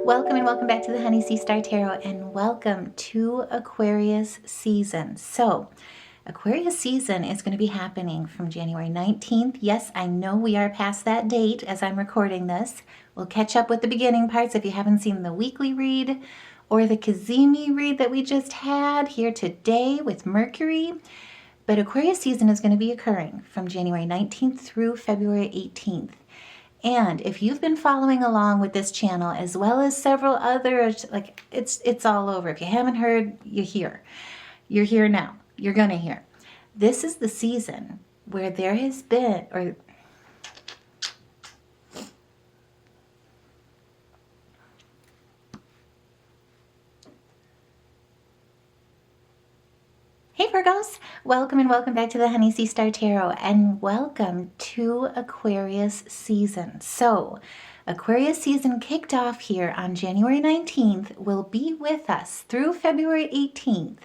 Welcome and welcome back to the Honey Sea Star Tarot, and welcome to Aquarius season. So Aquarius season is going to be happening from January 19th. Yes, I know we are past that date as I'm recording this. We'll catch up with the beginning parts if you haven't seen the weekly read or the Kazemi read that we just had here today with Mercury. But Aquarius season is going to be occurring from January 19th through February 18th. And if you've been following along with this channel, as well as several others, like it's all over. If you haven't heard, you're here. You're here now. You're going to hear. This is the season where there has been, or Hey Virgos, welcome and welcome back to the Honey Sea Star Tarot, and welcome to Aquarius season. So Aquarius season kicked off here on January 19th, will be with us through February 18th.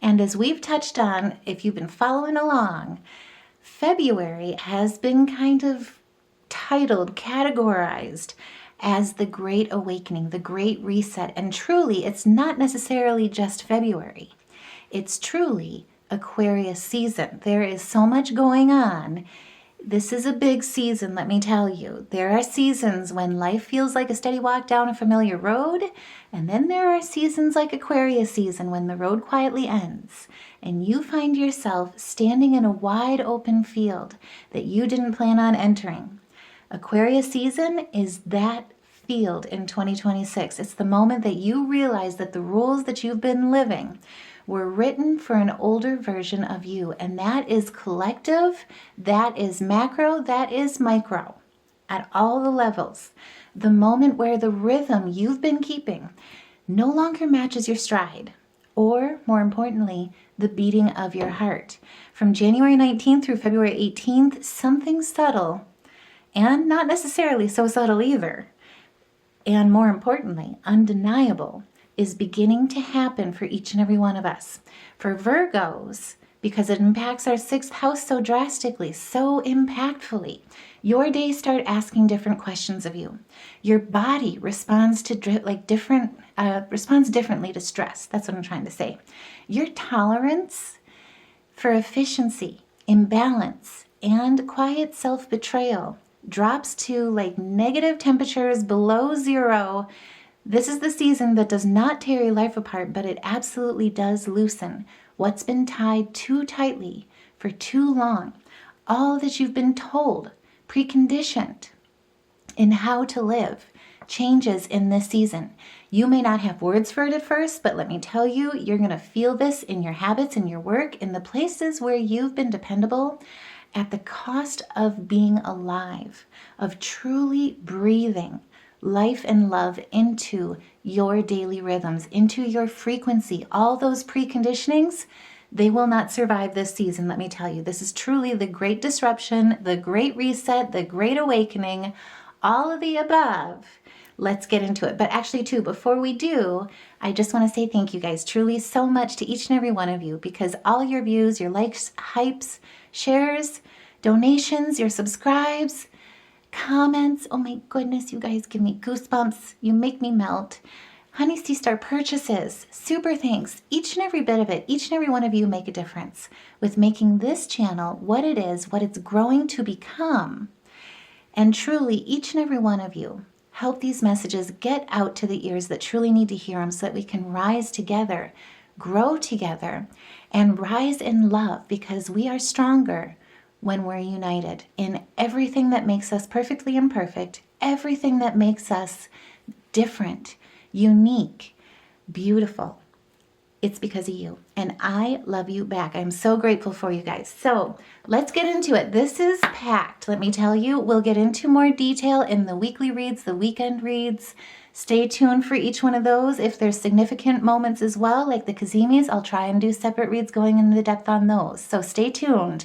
And as we've touched on, if you've been following along, February has been kind of titled, categorized as the Great Awakening, the Great Reset. And truly, it's not necessarily just February. It's truly Aquarius season. There is so much going on. This is a big season, let me tell you. There are seasons when life feels like a steady walk down a familiar road, and then there are seasons like Aquarius season when the road quietly ends, and you find yourself standing in a wide open field that you didn't plan on entering. Aquarius season is that field in 2026. It's the moment that you realize that the rules that you've been living were written for an older version of you, and that is collective, that is macro, that is micro, at all the levels. The moment where the rhythm you've been keeping no longer matches your stride, or more importantly, the beating of your heart. From January 19th through February 18th, something subtle, and not necessarily so subtle either, and more importantly, undeniable, is beginning to happen for each and every one of us. For Virgos, because it impacts our 6th house so drastically, so impactfully, your days start asking different questions of you. Your body responds to responds differently to stress. That's what I'm trying to say. Your tolerance for efficiency, imbalance, and quiet self-betrayal drops to like negative temperatures below zero. This is the season that does not tear your life apart, but it absolutely does loosen what's been tied too tightly for too long. All that you've been told, preconditioned in how to live, changes in this season. You may not have words for it at first, but let me tell you, you're going to feel this in your habits, in your work, in the places where you've been dependable, at the cost of being alive, of truly breathing life and love into your daily rhythms, into your frequency. All those preconditionings, they will not survive this season, let me tell you. This is truly the great disruption, the great reset, the great awakening, all of the above. Let's get into it. But actually, too, before we do, I just want to say thank you guys truly so much to each and every one of you, because all your views, your likes, hypes, shares, donations, your subscribes, comments, oh my goodness, you guys give me goosebumps. You make me melt. Honey Sea Star purchases, super thanks. Each and every bit of it, each and every one of you make a difference with making this channel what it is, what it's growing to become. And truly, each and every one of you help these messages get out to the ears that truly need to hear them, so that we can rise together, grow together, and rise in love, because we are stronger when we're united in everything that makes us perfectly imperfect, everything that makes us different, unique, beautiful. It's because of you. And I love you back. I'm so grateful for you guys. So let's get into it. This is packed, let me tell you. We'll get into more detail in the weekly reads, the weekend reads. Stay tuned for each one of those. If there's significant moments as well, like the Kazemis, I'll try and do separate reads going into depth on those. So stay tuned.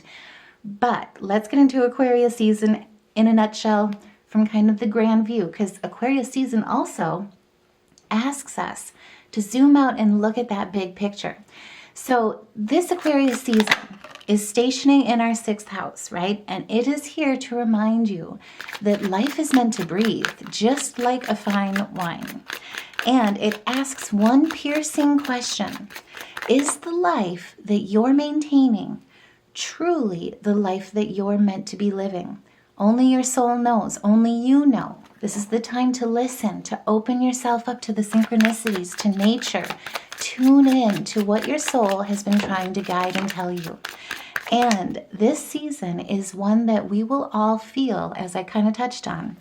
But let's get into Aquarius season in a nutshell from kind of the grand view, because Aquarius season also asks us to zoom out and look at that big picture. So this Aquarius season is stationing in our 6th house, right? And it is here to remind you that life is meant to breathe, just like a fine wine. And it asks one piercing question. Is the life that you're maintaining truly the life that you're meant to be living? Only your soul knows. Only you know. This is the time to listen, to open yourself up to the synchronicities, to nature. Tune in to what your soul has been trying to guide and tell you. And this season is one that we will all feel, as I kind of touched on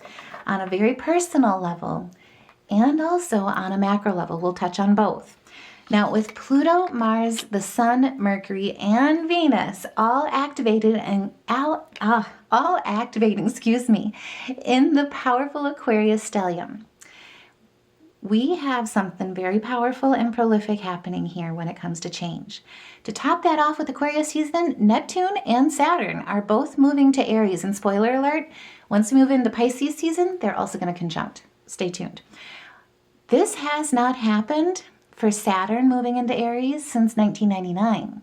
a very personal level and also on a macro level. We'll touch on both. Now, with Pluto, Mars, the Sun, Mercury, and Venus all activating, in the powerful Aquarius stellium, we have something very powerful and prolific happening here when it comes to change. To top that off with Aquarius season, Neptune and Saturn are both moving to Aries. And spoiler alert, once we move into Pisces season, they're also going to conjunct. Stay tuned. This has not happened for Saturn moving into Aries since 1999.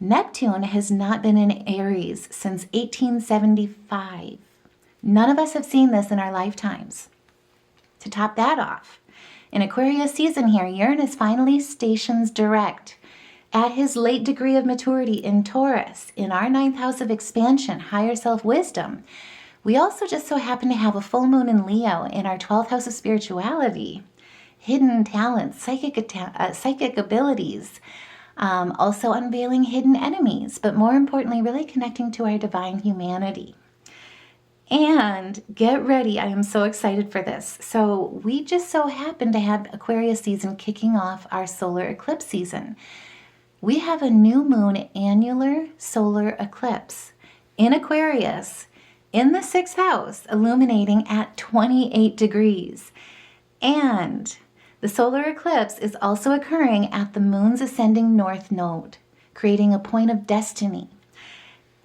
Neptune has not been in Aries since 1875. None of us have seen this in our lifetimes. To top that off, in Aquarius season here, Uranus finally stations direct at his late degree of maturity in Taurus, in our 9th house of expansion, higher self-wisdom. We also just so happen to have a full moon in Leo in our 12th house of spirituality, hidden talents, psychic abilities, also unveiling hidden enemies, but more importantly, really connecting to our divine humanity. And get ready, I am so excited for this. So we just so happen to have Aquarius season kicking off our solar eclipse season. We have a new moon annular solar eclipse in Aquarius in the 6th house, illuminating at 28 degrees. And the solar eclipse is also occurring at the moon's ascending north node, creating a point of destiny.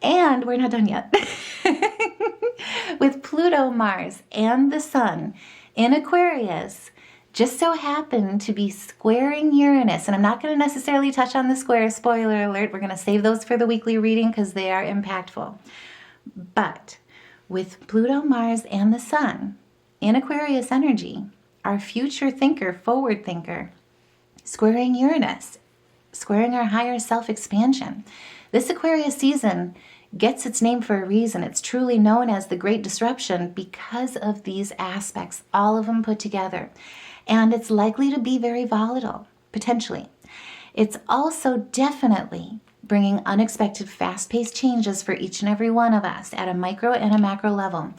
And we're not done yet. With Pluto, Mars, and the Sun in Aquarius, just so happen to be squaring Uranus. And I'm not going to necessarily touch on the square, spoiler alert. We're going to save those for the weekly reading because they are impactful. But with Pluto, Mars, and the Sun in Aquarius energy, our future thinker, forward thinker, squaring Uranus, squaring our higher self-expansion. This Aquarius season gets its name for a reason. It's truly known as the Great Disruption because of these aspects, all of them put together. And it's likely to be very volatile, potentially. It's also definitely bringing unexpected fast-paced changes for each and every one of us at a micro and a macro level.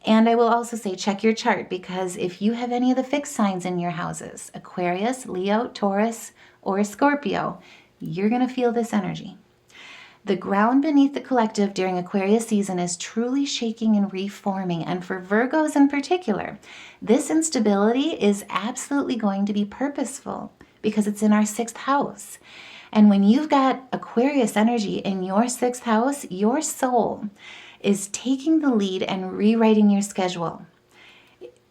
And I will also say, check your chart, because if you have any of the fixed signs in your houses, Aquarius, Leo, Taurus, or Scorpio, you're going to feel this energy. The ground beneath the collective during Aquarius season is truly shaking and reforming. And for Virgos in particular, this instability is absolutely going to be purposeful because it's in our 6th house. And when you've got Aquarius energy in your 6th house, your soul is taking the lead and rewriting your schedule,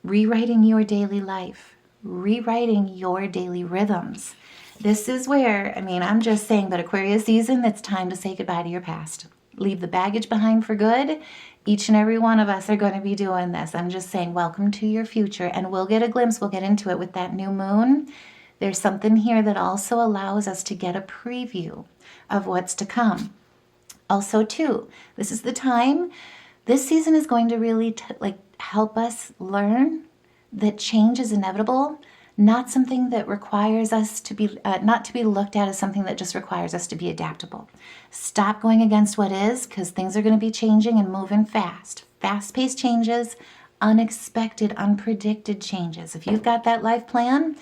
rewriting your daily life, rewriting your daily rhythms. This is where, I'm just saying, but Aquarius season, it's time to say goodbye to your past. Leave the baggage behind for good. Each and every one of us are going to be doing this. I'm just saying, welcome to your future. And we'll get a glimpse, we'll get into it with that new moon. There's something here that also allows us to get a preview of what's to come. Also, too, this is the time, this season is going to really help us learn that change is inevitable. Not something that requires us to be, not to be looked at as something that just requires us to be adaptable. Stop going against what is, because things are going to be changing and moving fast. Fast-paced changes, unexpected, unpredicted changes. If you've got that life plan,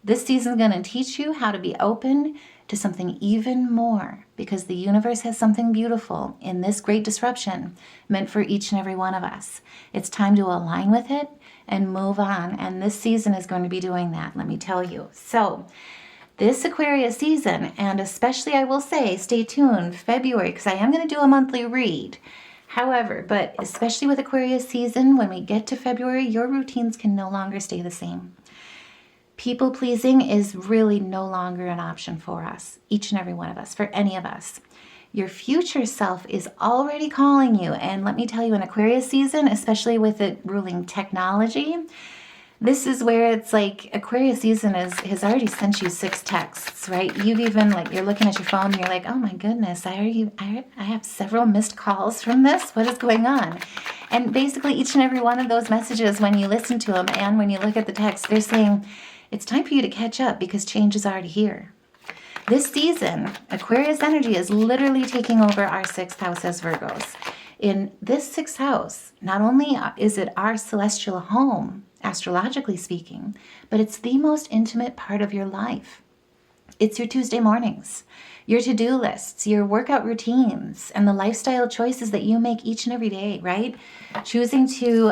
this season is going to teach you how to be open to something even more, because the universe has something beautiful in this great disruption meant for each and every one of us. It's time to align with it and move on. And this season is going to be doing that, let me tell you. So this Aquarius season, and especially I will say, stay tuned, February, because I am going to do a monthly read. However, but especially with Aquarius season, when we get to February, your routines can no longer stay the same. People pleasing is really no longer an option for us, each and every one of us, for any of us. Your future self is already calling you. And let me tell you, in Aquarius season, especially with it ruling technology, This is where it's like Aquarius season has already sent you 6 texts, right? You've even you're looking at your phone and you're like, oh my goodness, I have several missed calls from this. What is going on? And basically each and every one of those messages, when you listen to them and when you look at the text, they're saying it's time for you to catch up because change is already here. This season, Aquarius energy is literally taking over our 6th house as Virgos. In this 6th house, not only is it our celestial home, astrologically speaking, but it's the most intimate part of your life. It's your Tuesday mornings, your to-do lists, your workout routines, and the lifestyle choices that you make each and every day, right? Choosing to,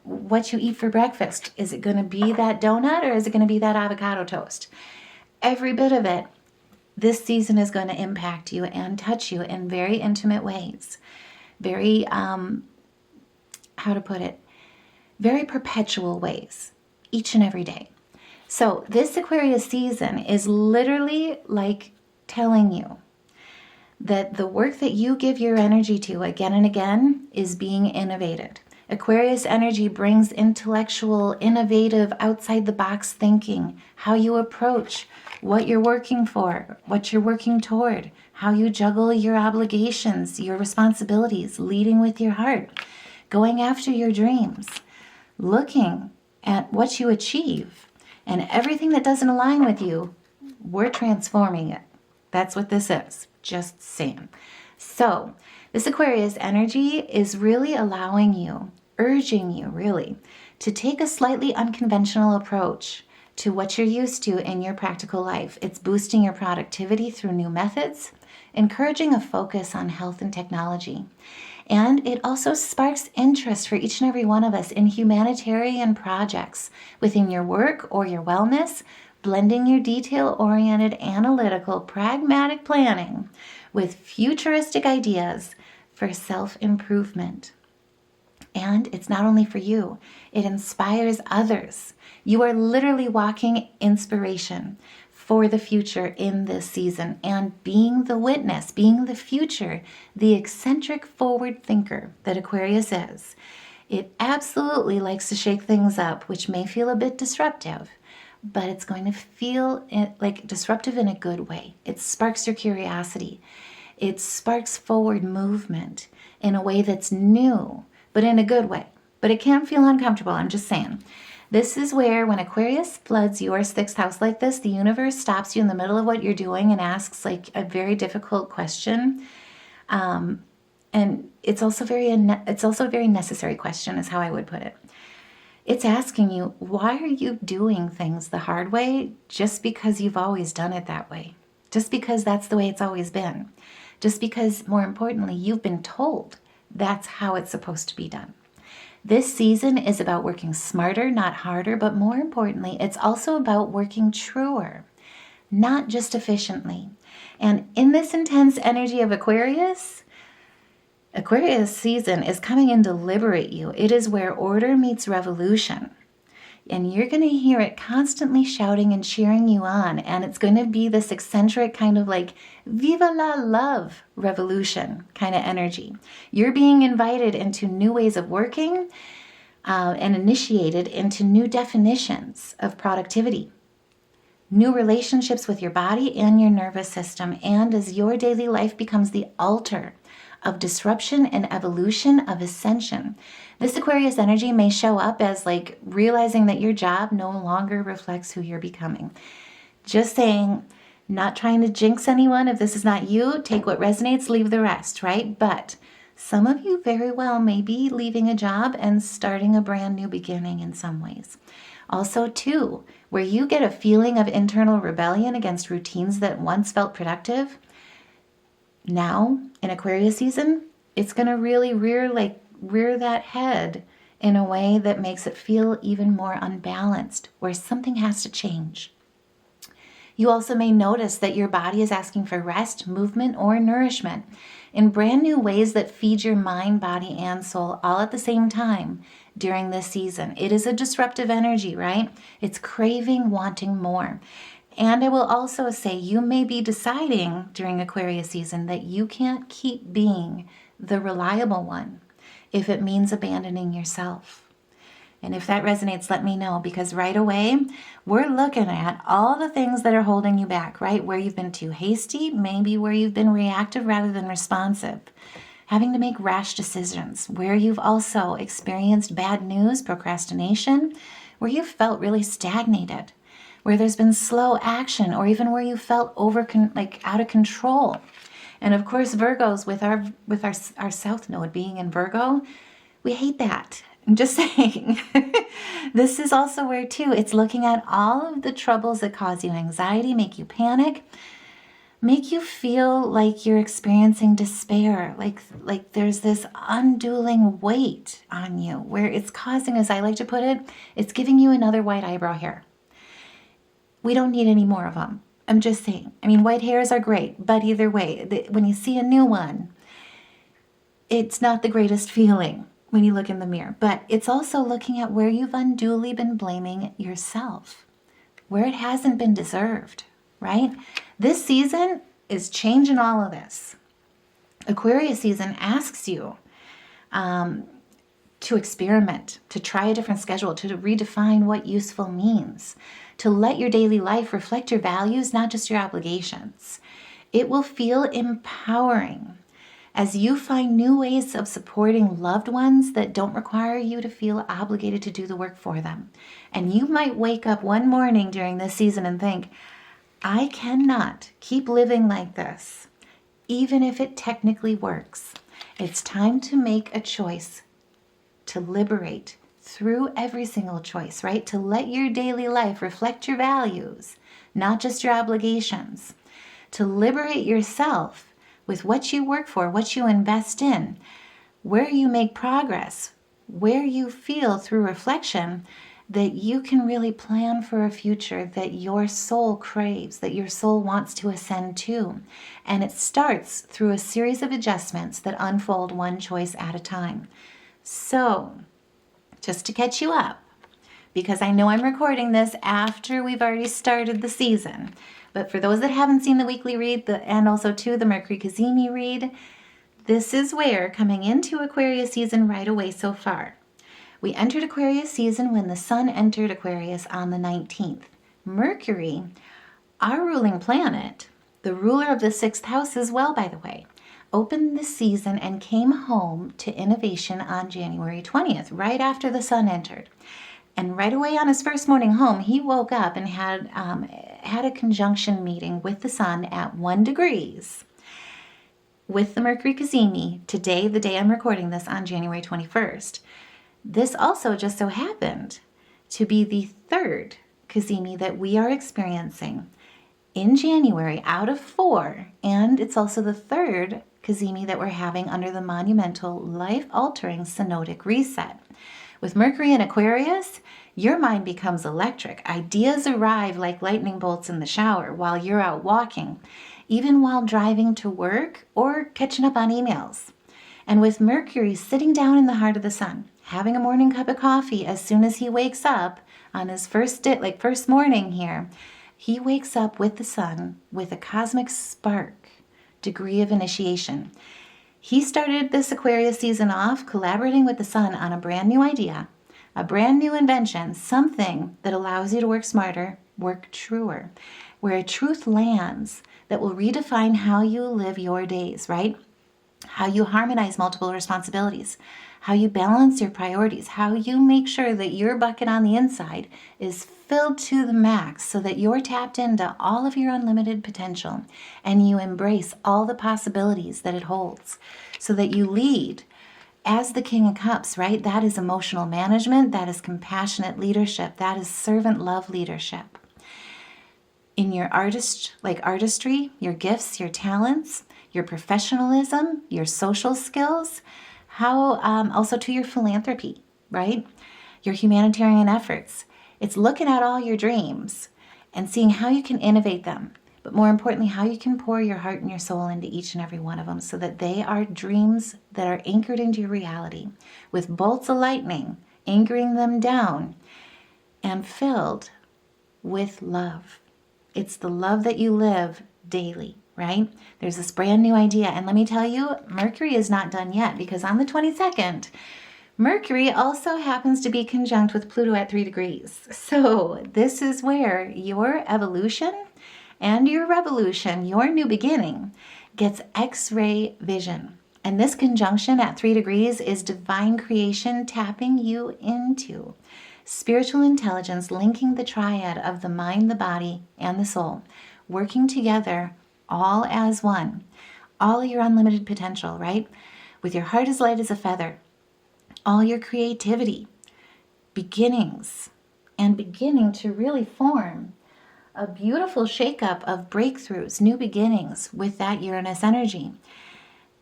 what you eat for breakfast. Is it going to be that donut or is it going to be that avocado toast? Every bit of it, this season is going to impact you and touch you in very intimate ways. Very, very perpetual ways, each and every day. So this Aquarius season is literally like telling you that the work that you give your energy to again and again is being innovated. Aquarius energy brings intellectual, innovative, outside the box thinking, how you approach what you're working for, what you're working toward, how you juggle your obligations, your responsibilities, leading with your heart, going after your dreams, looking at what you achieve, and everything that doesn't align with you, we're transforming it. That's what this is, just saying. So this Aquarius energy is really allowing you, urging you really, to take a slightly unconventional approach to what you're used to in your practical life. It's boosting your productivity through new methods, encouraging a focus on health and technology. And it also sparks interest for each and every one of us in humanitarian projects within your work or your wellness, blending your detail-oriented, analytical, pragmatic planning with futuristic ideas for self-improvement. And it's not only for you, it inspires others. You are literally walking inspiration for the future in this season and being the witness, being the future, the eccentric forward thinker that Aquarius is. It absolutely likes to shake things up, which may feel a bit disruptive, but it's going to feel like disruptive in a good way. It sparks your curiosity. It sparks forward movement in a way that's new, but in a good way. But it can feel uncomfortable, I'm just saying. This is where when Aquarius floods your 6th house like this, the universe stops you in the middle of what you're doing and asks like a very difficult question. And it's also a very necessary question is how I would put it. It's asking you, why are you doing things the hard way just because you've always done it that way? Just because that's the way it's always been. Just because, more importantly, you've been told that's how it's supposed to be done. This season is about working smarter, not harder, but more importantly, it's also about working truer, not just efficiently. And in this intense energy of Aquarius season is coming in to liberate you. It is where order meets revolution. And you're going to hear it constantly shouting and cheering you on. And it's going to be this eccentric kind of like viva la love revolution kind of energy. You're being invited into new ways of working and initiated into new definitions of productivity, new relationships with your body and your nervous system. And as your daily life becomes the altar of disruption and evolution, of ascension. This Aquarius energy may show up as like realizing that your job no longer reflects who you're becoming. Just saying, not trying to jinx anyone. If this is not you, take what resonates, leave the rest, right? But some of you very well may be leaving a job and starting a brand new beginning in some ways. Also, too, where you get a feeling of internal rebellion against routines that once felt productive. Now, in Aquarius season, it's going to really rear that head in a way that makes it feel even more unbalanced, where something has to change. You also may notice that your body is asking for rest, movement, or nourishment in brand new ways that feed your mind, body, and soul all at the same time during this season. It is a disruptive energy, right? It's craving, wanting more. And I will also say you may be deciding during Aquarius season that you can't keep being the reliable one if it means abandoning yourself. And if that resonates, let me know, because right away, we're looking at all the things that are holding you back, right? Where you've been too hasty, maybe where you've been reactive rather than responsive, having to make rash decisions, where you've also experienced bad news, procrastination, where you've felt really stagnated, where there's been slow action, or even where you felt out of control. And of course, Virgos, with our South Node being in Virgo, we hate that. I'm just saying. This is also where, too, it's looking at all of the troubles that cause you anxiety, make you panic, make you feel like you're experiencing despair, like there's this unduling weight on you, where it's causing, as I like to put it, it's giving you another white eyebrow hair. We don't need any more of them. I'm just saying. I mean, white hairs are great, but either way, when you see a new one, it's not the greatest feeling when you look in the mirror. But it's also looking at where you've unduly been blaming yourself, where it hasn't been deserved, right? This season is changing all of this. Aquarius season asks you to experiment, to try a different schedule, to redefine what useful means, to let your daily life reflect your values, not just your obligations. It will feel empowering as you find new ways of supporting loved ones that don't require you to feel obligated to do the work for them. And you might wake up one morning during this season and think, I cannot keep living like this, even if it technically works. It's time to make a choice to liberate through every single choice, right? To let your daily life reflect your values, not just your obligations. To liberate yourself with what you work for, what you invest in, where you make progress, where you feel through reflection that you can really plan for a future that your soul craves, that your soul wants to ascend to. And it starts through a series of adjustments that unfold one choice at a time. So, just to catch you up, because I know I'm recording this after we've already started the season, but for those that haven't seen the weekly read, and also too the Mercury Cazimi read, this is where, coming into Aquarius season right away so far, we entered Aquarius season when the Sun entered Aquarius on the 19th. Mercury, our ruling planet, the ruler of the 6th house as well, by the way, opened the season and came home to innovation on January 20th, right after the Sun entered. And right away on his first morning home, he woke up and had a conjunction meeting with the Sun at 1 degrees with the Mercury Cazimi today, the day I'm recording this, on January 21st. This also just so happened to be the 3rd Cazimi that we are experiencing in January out of 4, and it's also the 3rd Cazimi that we're having under the monumental, life-altering synodic reset. With Mercury in Aquarius, your mind becomes electric. Ideas arrive like lightning bolts in the shower while you're out walking, even while driving to work or catching up on emails. And with Mercury sitting down in the heart of the Sun, having a morning cup of coffee as soon as he wakes up on his first morning here, he wakes up with the Sun with a cosmic spark degree of initiation. He started this Aquarius season off collaborating with the Sun on a brand new idea, a brand new invention, something that allows you to work smarter, work truer, where a truth lands that will redefine how you live your days, right? How you harmonize multiple responsibilities, how you balance your priorities, how you make sure that your bucket on the inside is filled to the max so that you're tapped into all of your unlimited potential and you embrace all the possibilities that it holds so that you lead as the King of Cups, right? That is emotional management, that is compassionate leadership, that is servant love leadership. In your artistry, your gifts, your talents, your professionalism, your social skills, how also to your philanthropy, right? Your humanitarian efforts. It's looking at all your dreams and seeing how you can innovate them, but more importantly, how you can pour your heart and your soul into each and every one of them so that they are dreams that are anchored into your reality with bolts of lightning, anchoring them down and filled with love. It's the love that you live daily, right? There's this brand new idea. And let me tell you, Mercury is not done yet because on the 22nd, Mercury also happens to be conjunct with Pluto at 3 degrees. So this is where your evolution and your revolution, your new beginning, gets X-ray vision. And this conjunction at 3 degrees is divine creation tapping you into spiritual intelligence, linking the triad of the mind, the body, and the soul, working together all as one. All your unlimited potential, right? With your heart as light as a feather. All your creativity, beginnings, and beginning to really form a beautiful shakeup of breakthroughs, new beginnings with that Uranus energy.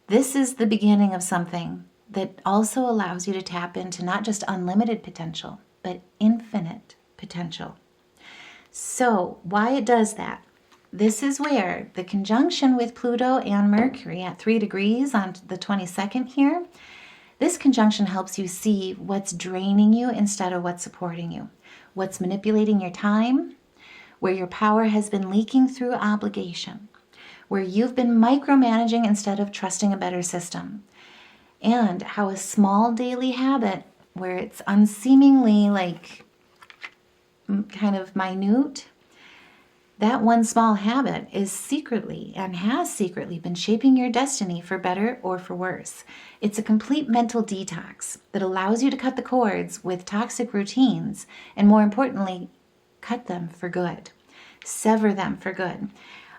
This is the beginning of something that also allows you to tap into not just unlimited potential, but infinite potential. So why it does that? This is where the conjunction with Pluto and Mercury at 3 degrees on the 22nd here, this conjunction helps you see what's draining you instead of what's supporting you, what's manipulating your time, where your power has been leaking through obligation, where you've been micromanaging instead of trusting a better system, and how a small daily habit where it's unseemingly like kind of minute, that one small habit is secretly and has secretly been shaping your destiny for better or for worse. It's a complete mental detox that allows you to cut the cords with toxic routines and, more importantly, cut them for good. Sever them for good.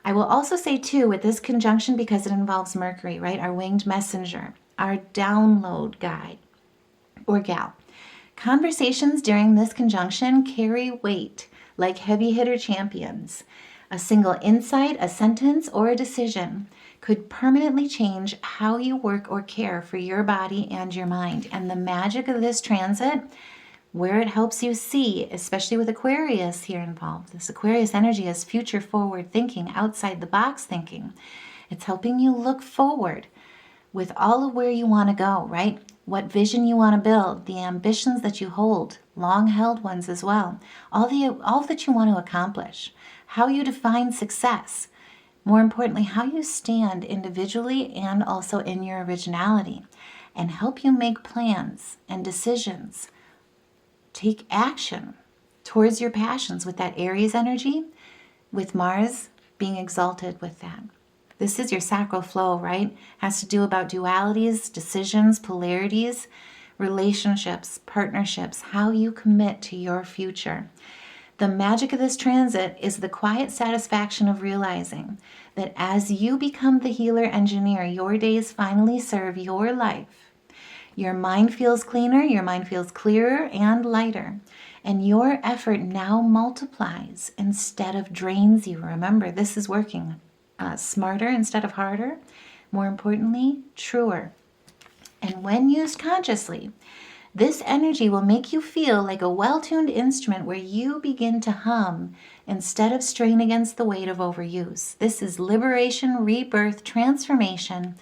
I will also say, too, with this conjunction, because it involves Mercury, right, our winged messenger, our download guide or gal, conversations during this conjunction carry weight like heavy hitter champions. A single insight, a sentence, or a decision could permanently change how you work or care for your body and your mind. And the magic of this transit, where it helps you see, especially with Aquarius here involved, this Aquarius energy is future forward thinking, outside the box thinking. It's helping you look forward with all of where you want to go, right? What vision you want to build, the ambitions that you hold, long held ones as well, all that you want to accomplish, how you define success, more importantly, how you stand individually and also in your originality, and help you make plans and decisions, take action towards your passions with that Aries energy, with Mars being exalted with that. This is your sacral flow, right? Has to do about dualities, decisions, polarities, relationships, partnerships, how you commit to your future. The magic of this transit is the quiet satisfaction of realizing that as you become the healer engineer, your days finally serve your life. Your mind feels cleaner, your mind feels clearer and lighter, and your effort now multiplies instead of drains you. Remember, this is working smarter instead of harder, more importantly, truer. And when used consciously, this energy will make you feel like a well-tuned instrument where you begin to hum instead of strain against the weight of overuse. This is liberation, rebirth, transformation,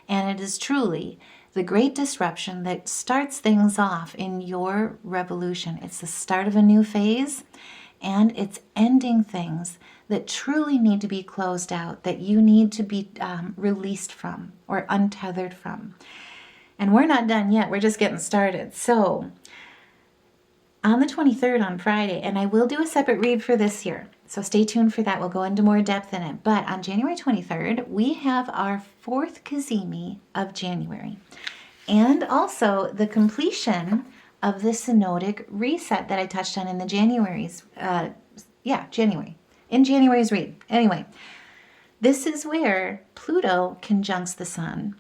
and it is truly the great disruption that starts things off in your revolution. It's the start of a new phase, and it's ending things that truly need to be closed out, that you need to be released from or untethered from. And we're not done yet. We're just getting started. So on the 23rd, on Friday, and I will do a separate read for this year, so stay tuned for that. We'll go into more depth in it. But on January 23rd, we have our 4th Kazemi of January. And also the completion of the synodic reset that I touched on in the January's read. Anyway, this is where Pluto conjuncts the Sun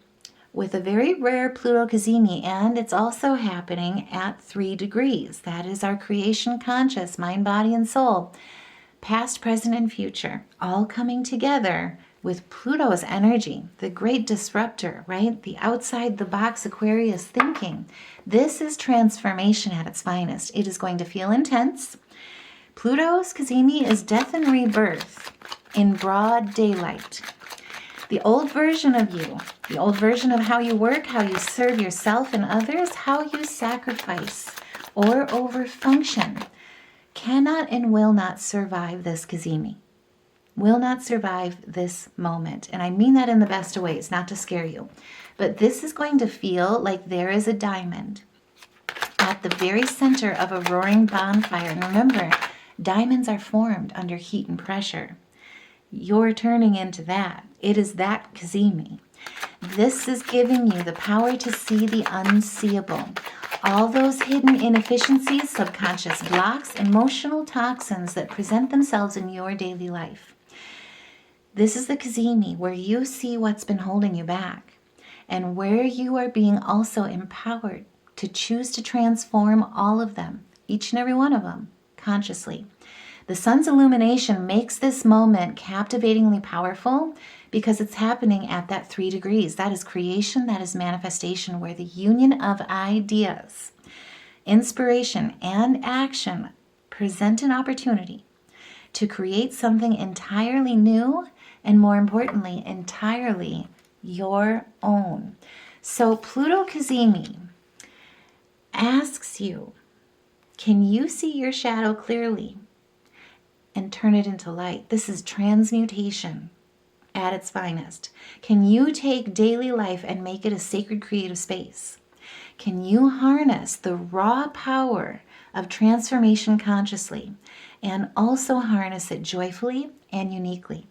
with a very rare Pluto Kazemi, and it's also happening at 3 degrees. That is our creation conscious, mind, body, and soul, past, present, and future, all coming together with Pluto's energy, the great disruptor, right? The outside the box Aquarius thinking. This is transformation at its finest. It is going to feel intense. Pluto's Kazemi is death and rebirth in broad daylight. The old version of you, the old version of how you work, how you serve yourself and others, how you sacrifice or overfunction, cannot and will not survive this Kazemi. Will not survive this moment. And I mean that in the best of ways, not to scare you. But this is going to feel like there is a diamond at the very center of a roaring bonfire. And remember, diamonds are formed under heat and pressure. You're turning into that. It is that Cazimi. This is giving you the power to see the unseeable. All those hidden inefficiencies, subconscious blocks, emotional toxins that present themselves in your daily life. This is the Cazimi, where you see what's been holding you back and where you are being also empowered to choose to transform all of them, each and every one of them, consciously. The sun's illumination makes this moment captivatingly powerful because it's happening at that 3 degrees. That is creation, that is manifestation, where the union of ideas, inspiration, and action present an opportunity to create something entirely new and, more importantly, entirely your own. So Pluto Cazimi asks you, can you see your shadow clearly and turn it into light? This is transmutation at its finest. Can you take daily life and make it a sacred creative space? Can you harness the raw power of transformation consciously and also harness it joyfully and uniquely?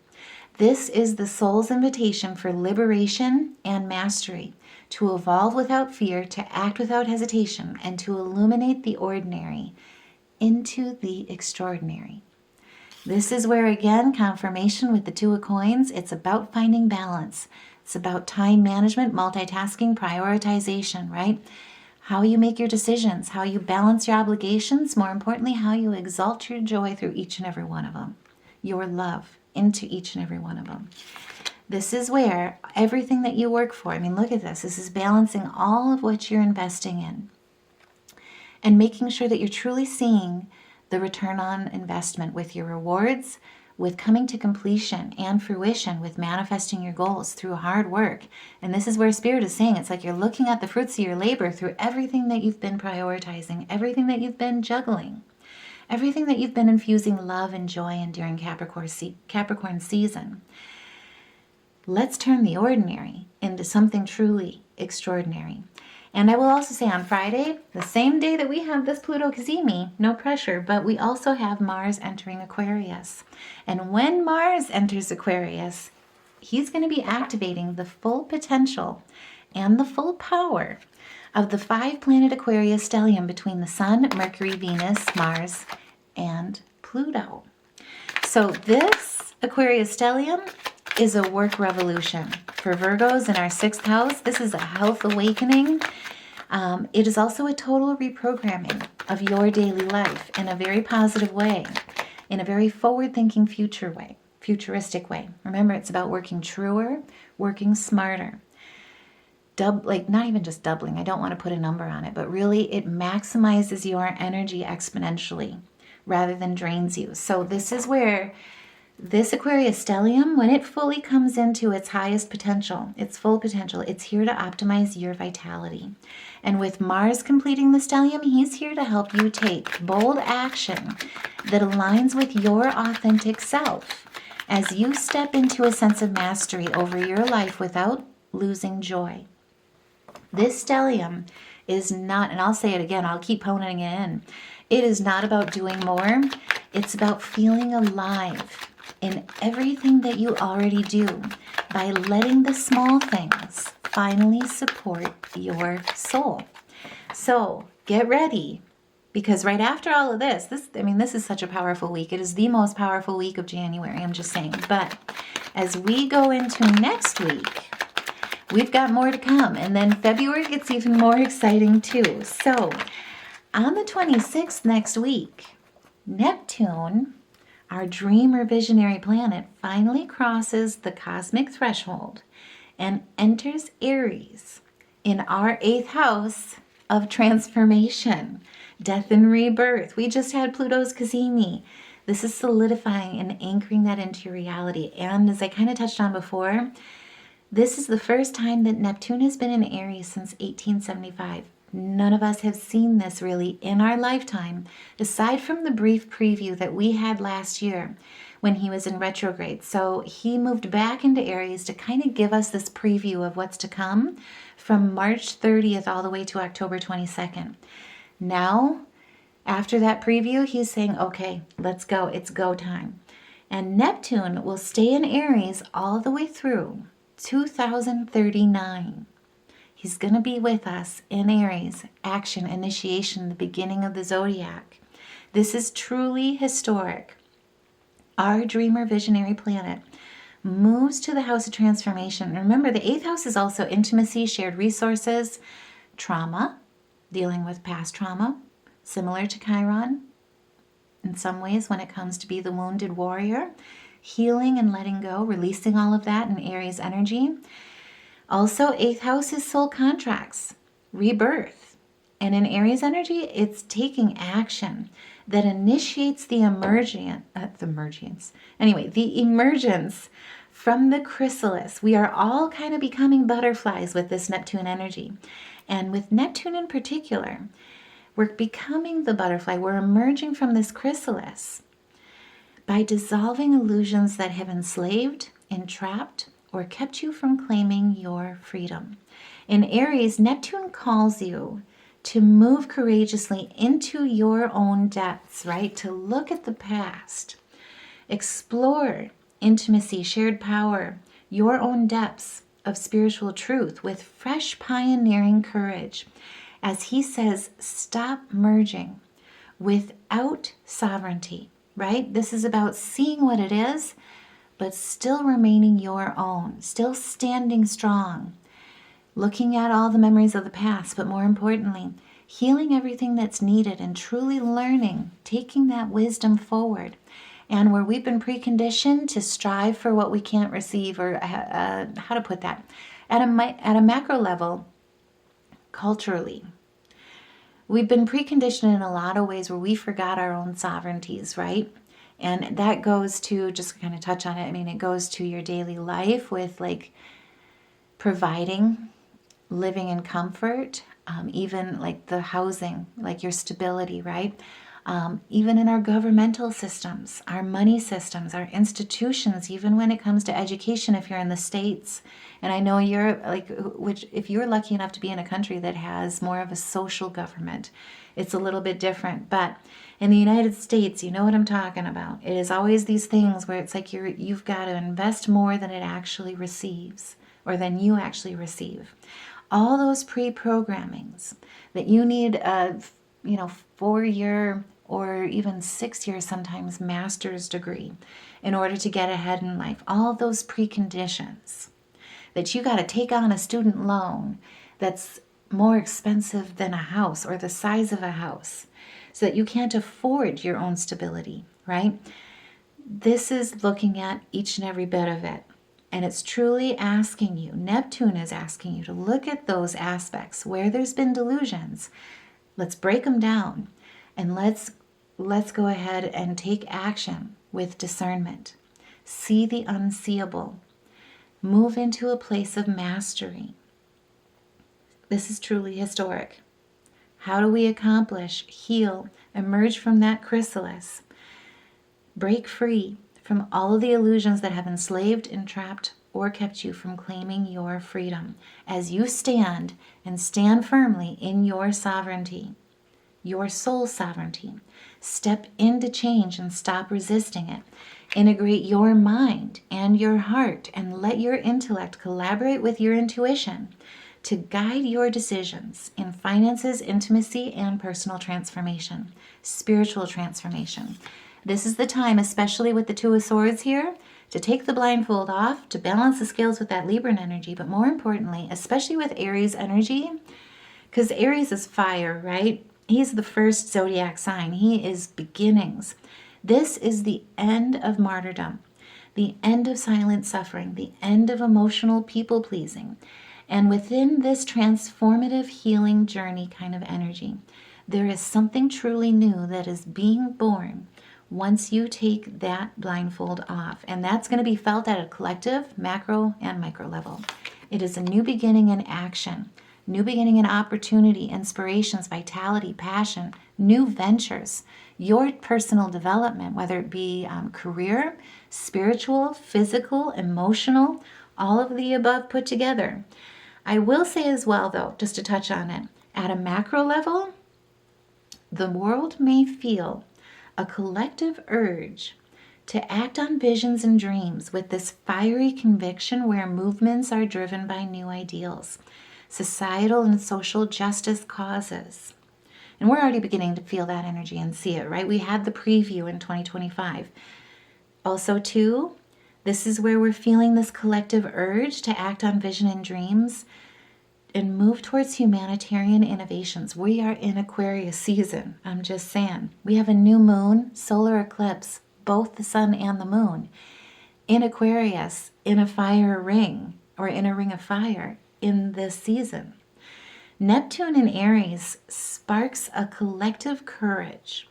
This is the soul's invitation for liberation and mastery, to evolve without fear, to act without hesitation, and to illuminate the ordinary into the extraordinary. This is where, again, confirmation with the 2 of coins. It's about finding balance. It's about time management, multitasking, prioritization, right? How you make your decisions, how you balance your obligations, more importantly, how you exalt your joy through each and every one of them, your love into each and every one of them. This is where everything that you work for, I mean, look at this. This is balancing all of what you're investing in and making sure that you're truly seeing the return on investment with your rewards, with coming to completion and fruition, with manifesting your goals through hard work. And this is where Spirit is saying, it's like you're looking at the fruits of your labor through everything that you've been prioritizing, everything that you've been juggling, everything that you've been infusing love and joy in during Capricorn season. Let's turn the ordinary into something truly extraordinary. And I will also say on Friday, the same day that we have this Pluto Cazimi, no pressure, but we also have Mars entering Aquarius. And when Mars enters Aquarius, he's going to be activating the full potential and the full power of the 5-planet Aquarius stellium between the Sun, Mercury, Venus, Mars, and Pluto. So this Aquarius stellium is a work revolution. For Virgos in our 6th house, this is a health awakening. It is also a total reprogramming of your daily life in a very positive way, in a very forward-thinking futuristic way. Remember, it's about working truer, working smarter. Not even just doubling, I don't want to put a number on it, but really it maximizes your energy exponentially rather than drains you. So this is where this Aquarius stellium, when it fully comes into its highest potential, its full potential, it's here to optimize your vitality. And with Mars completing the stellium, he's here to help you take bold action that aligns with your authentic self as you step into a sense of mastery over your life without losing joy. This stellium is not, and I'll say it again, I'll keep honing it in, it is not about doing more. It's about feeling alive in everything that you already do by letting the small things finally support your soul. So get ready, because right after all of this is such a powerful week. It is the most powerful week of January, I'm just saying. But as we go into next week, we've got more to come. And then February gets even more exciting too. So on the 26th next week, Neptune, our dream or visionary planet, finally crosses the cosmic threshold and enters Aries in our 8th house of transformation, death and rebirth. We just had Pluto's Cazimi. This is solidifying and anchoring that into your reality. And as I kind of touched on before, this is the first time that Neptune has been in Aries since 1875. None of us have seen this really in our lifetime, aside from the brief preview that we had last year when he was in retrograde. So he moved back into Aries to kind of give us this preview of what's to come from March 30th all the way to October 22nd. Now, after that preview, he's saying, okay, let's go. It's go time. And Neptune will stay in Aries all the way through 2039. He's going to be with us in Aries, action, initiation, the beginning of the zodiac. This is truly historic. Our dreamer visionary planet moves to the house of transformation. Remember, the 8th house is also intimacy, shared resources, trauma, dealing with past trauma, similar to Chiron in some ways when it comes to be the wounded warrior, healing and letting go, releasing all of that in Aries energy. Also, 8th house is soul contracts, rebirth. And in Aries energy, it's taking action that initiates the emergence from the chrysalis. We are all kind of becoming butterflies with this Neptune energy. And with Neptune in particular, we're becoming the butterfly. We're emerging from this chrysalis by dissolving illusions that have enslaved, entrapped, or kept you from claiming your freedom. In Aries, Neptune calls you to move courageously into your own depths, right? To look at the past, explore intimacy, shared power, your own depths of spiritual truth with fresh pioneering courage. As he says, stop merging without sovereignty, right? This is about seeing what it is, but still remaining your own, still standing strong, looking at all the memories of the past, but more importantly, healing everything that's needed and truly learning, taking that wisdom forward. And where we've been preconditioned to strive for what we can't receive, or how to put that, at a macro level, culturally, we've been preconditioned in a lot of ways where we forgot our own sovereignties, right? And that goes to, just kind of touch on it, I mean, it goes to your daily life with like providing, living in comfort, even like the housing, like your stability, right? Even in our governmental systems, our money systems, our institutions, even when it comes to education, if you're in the States. And I know you're like, which if you're lucky enough to be in a country that has more of a social government, it's a little bit different. But in the United States, you know what I'm talking about. It is always these things where it's like you've got to invest more than it actually receives, or than you actually receive. All those pre-programmings that you need a 4-year or even 6-year sometimes master's degree in order to get ahead in life. All those preconditions that you got to take on a student loan that's more expensive than a house or the size of a house, so that you can't afford your own stability, right? This is looking at each and every bit of it. And it's truly asking you, Neptune is asking you to look at those aspects where there's been delusions. Let's break them down, and let's go ahead and take action with discernment. See the unseeable. Move into a place of mastery. This is truly historic. How do we accomplish, heal, emerge from that chrysalis, break free from all of the illusions that have enslaved, entrapped, or kept you from claiming your freedom, as you stand and stand firmly in your sovereignty, your soul sovereignty. Step into change and stop resisting it. Integrate your mind and your heart, and let your intellect collaborate with your intuition to guide your decisions in finances, intimacy, and personal transformation, spiritual transformation. This is the time, especially with the Two of Swords here, to take the blindfold off, to balance the scales with that Libran energy, but more importantly, especially with Aries energy, because Aries is fire, right? He's the first zodiac sign. He is beginnings. This is the end of martyrdom, the end of silent suffering, the end of emotional people-pleasing. And within this transformative healing journey kind of energy, there is something truly new that is being born once you take that blindfold off. And that's going to be felt at a collective, macro, and micro level. It is a new beginning in action, new beginning in opportunity, inspirations, vitality, passion, new ventures, your personal development, whether it be career, spiritual, physical, emotional, all of the above put together. I will say as well, though, just to touch on it, at a macro level, the world may feel a collective urge to act on visions and dreams with this fiery conviction where movements are driven by new ideals, societal and social justice causes. And we're already beginning to feel that energy and see it, right? We had the preview in 2025. Also, too, this is where we're feeling this collective urge to act on vision and dreams and move towards humanitarian innovations. We are in Aquarius season. I'm just saying. We have a new moon, solar eclipse, both the sun and the moon, in Aquarius, in a fire ring, or in a ring of fire in this season. Neptune in Aries sparks a collective courage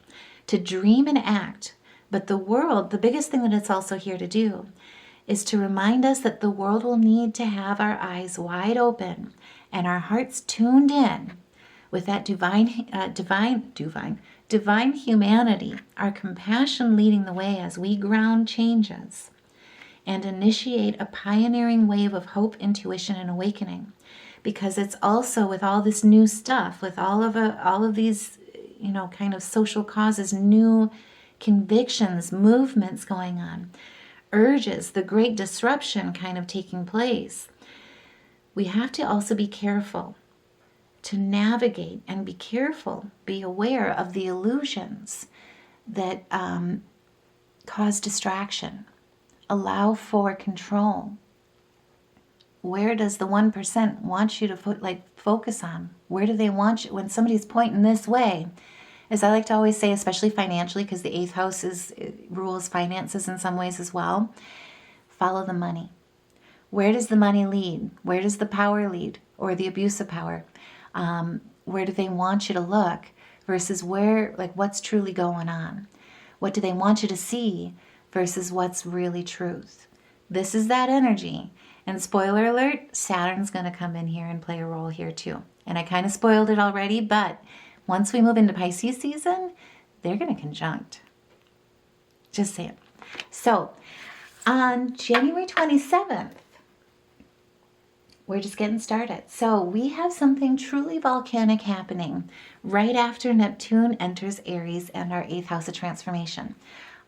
to dream and act. But the world, the biggest thing that it's also here to do is to remind us that the world will need to have our eyes wide open and our hearts tuned in with that divine humanity, our compassion leading the way as we ground changes and initiate a pioneering wave of hope, intuition, and awakening. Because it's also with all this new stuff, with all of these, kind of social causes, new convictions, movements going on, urges, the great disruption kind of taking place. We have to also be careful to navigate and be careful, be aware of the illusions that cause distraction, allow for control. Where does the 1% want you to focus on? Where do they want you? When somebody's pointing this way, as I like to always say, especially financially, because the 8th house rules finances in some ways as well, follow the money. Where does the money lead? Where does the power lead? Or the abuse of power? Where do they want you to look versus what's truly going on? What do they want you to see versus what's really truth? This is that energy. And spoiler alert, Saturn's going to come in here and play a role here too. And I kind of spoiled it already, but once we move into Pisces season, they're going to conjunct. Just saying. So, on January 27th, we're just getting started. So, we have something truly volcanic happening right after Neptune enters Aries and our 8th house of transformation.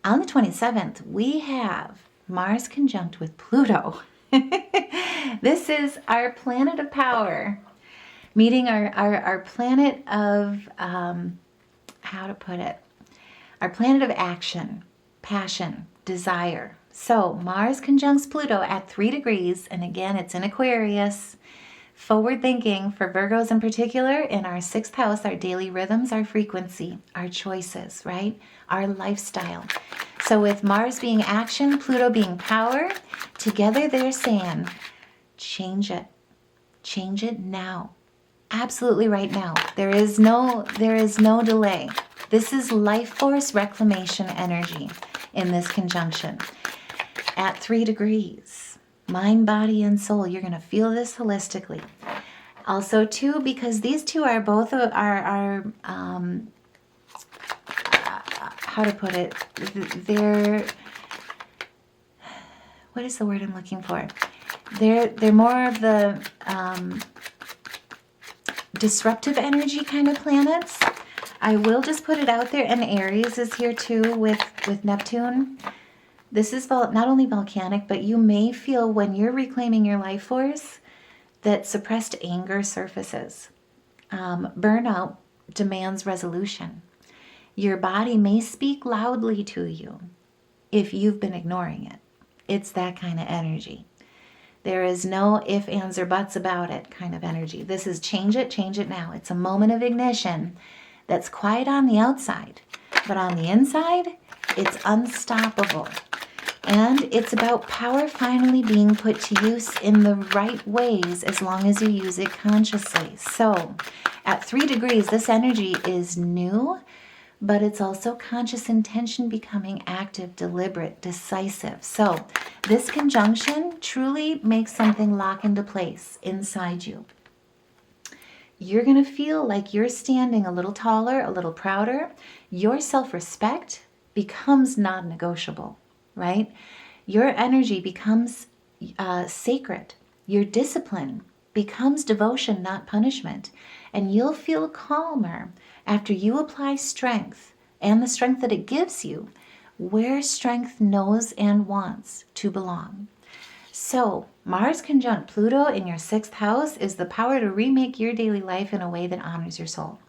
On the 27th, we have Mars conjunct with Pluto. This is our planet of power, meeting our planet of, how to put it, our planet of action, passion, desire. So Mars conjuncts Pluto at 3 degrees, and again, it's in Aquarius. Forward thinking for Virgos in particular, in our 6th house, our daily rhythms, our frequency, our choices, right? Our lifestyle. So with Mars being action, Pluto being power, together they're saying, change it. Change it now. Absolutely right now. There is no delay. This is life force reclamation energy in this conjunction. At 3 degrees, mind, body, and soul, you're going to feel this holistically. Also, too, because these two are both how to put it, they're, what is the word I'm looking for? They're more of the disruptive energy kind of planets. I will just put it out there, and Aries is here too with Neptune. This is not only volcanic, but you may feel when you're reclaiming your life force that suppressed anger surfaces. Burnout demands resolution. Your body may speak loudly to you if you've been ignoring it. It's that kind of energy. There is no ifs, ands, or buts about it kind of energy. This is change it now. It's a moment of ignition that's quiet on the outside, but on the inside, it's unstoppable. And it's about power finally being put to use in the right ways as long as you use it consciously. So at 3 degrees, this energy is new, but it's also conscious intention becoming active, deliberate, decisive. So this conjunction truly makes something lock into place inside you. You're going to feel like you're standing a little taller, a little prouder. Your self-respect becomes non-negotiable, right? Your energy becomes sacred. Your discipline becomes devotion, not punishment. And you'll feel calmer after you apply strength and the strength that it gives you where strength knows and wants to belong. So Mars conjunct Pluto in your 6th house is the power to remake your daily life in a way that honors your soul,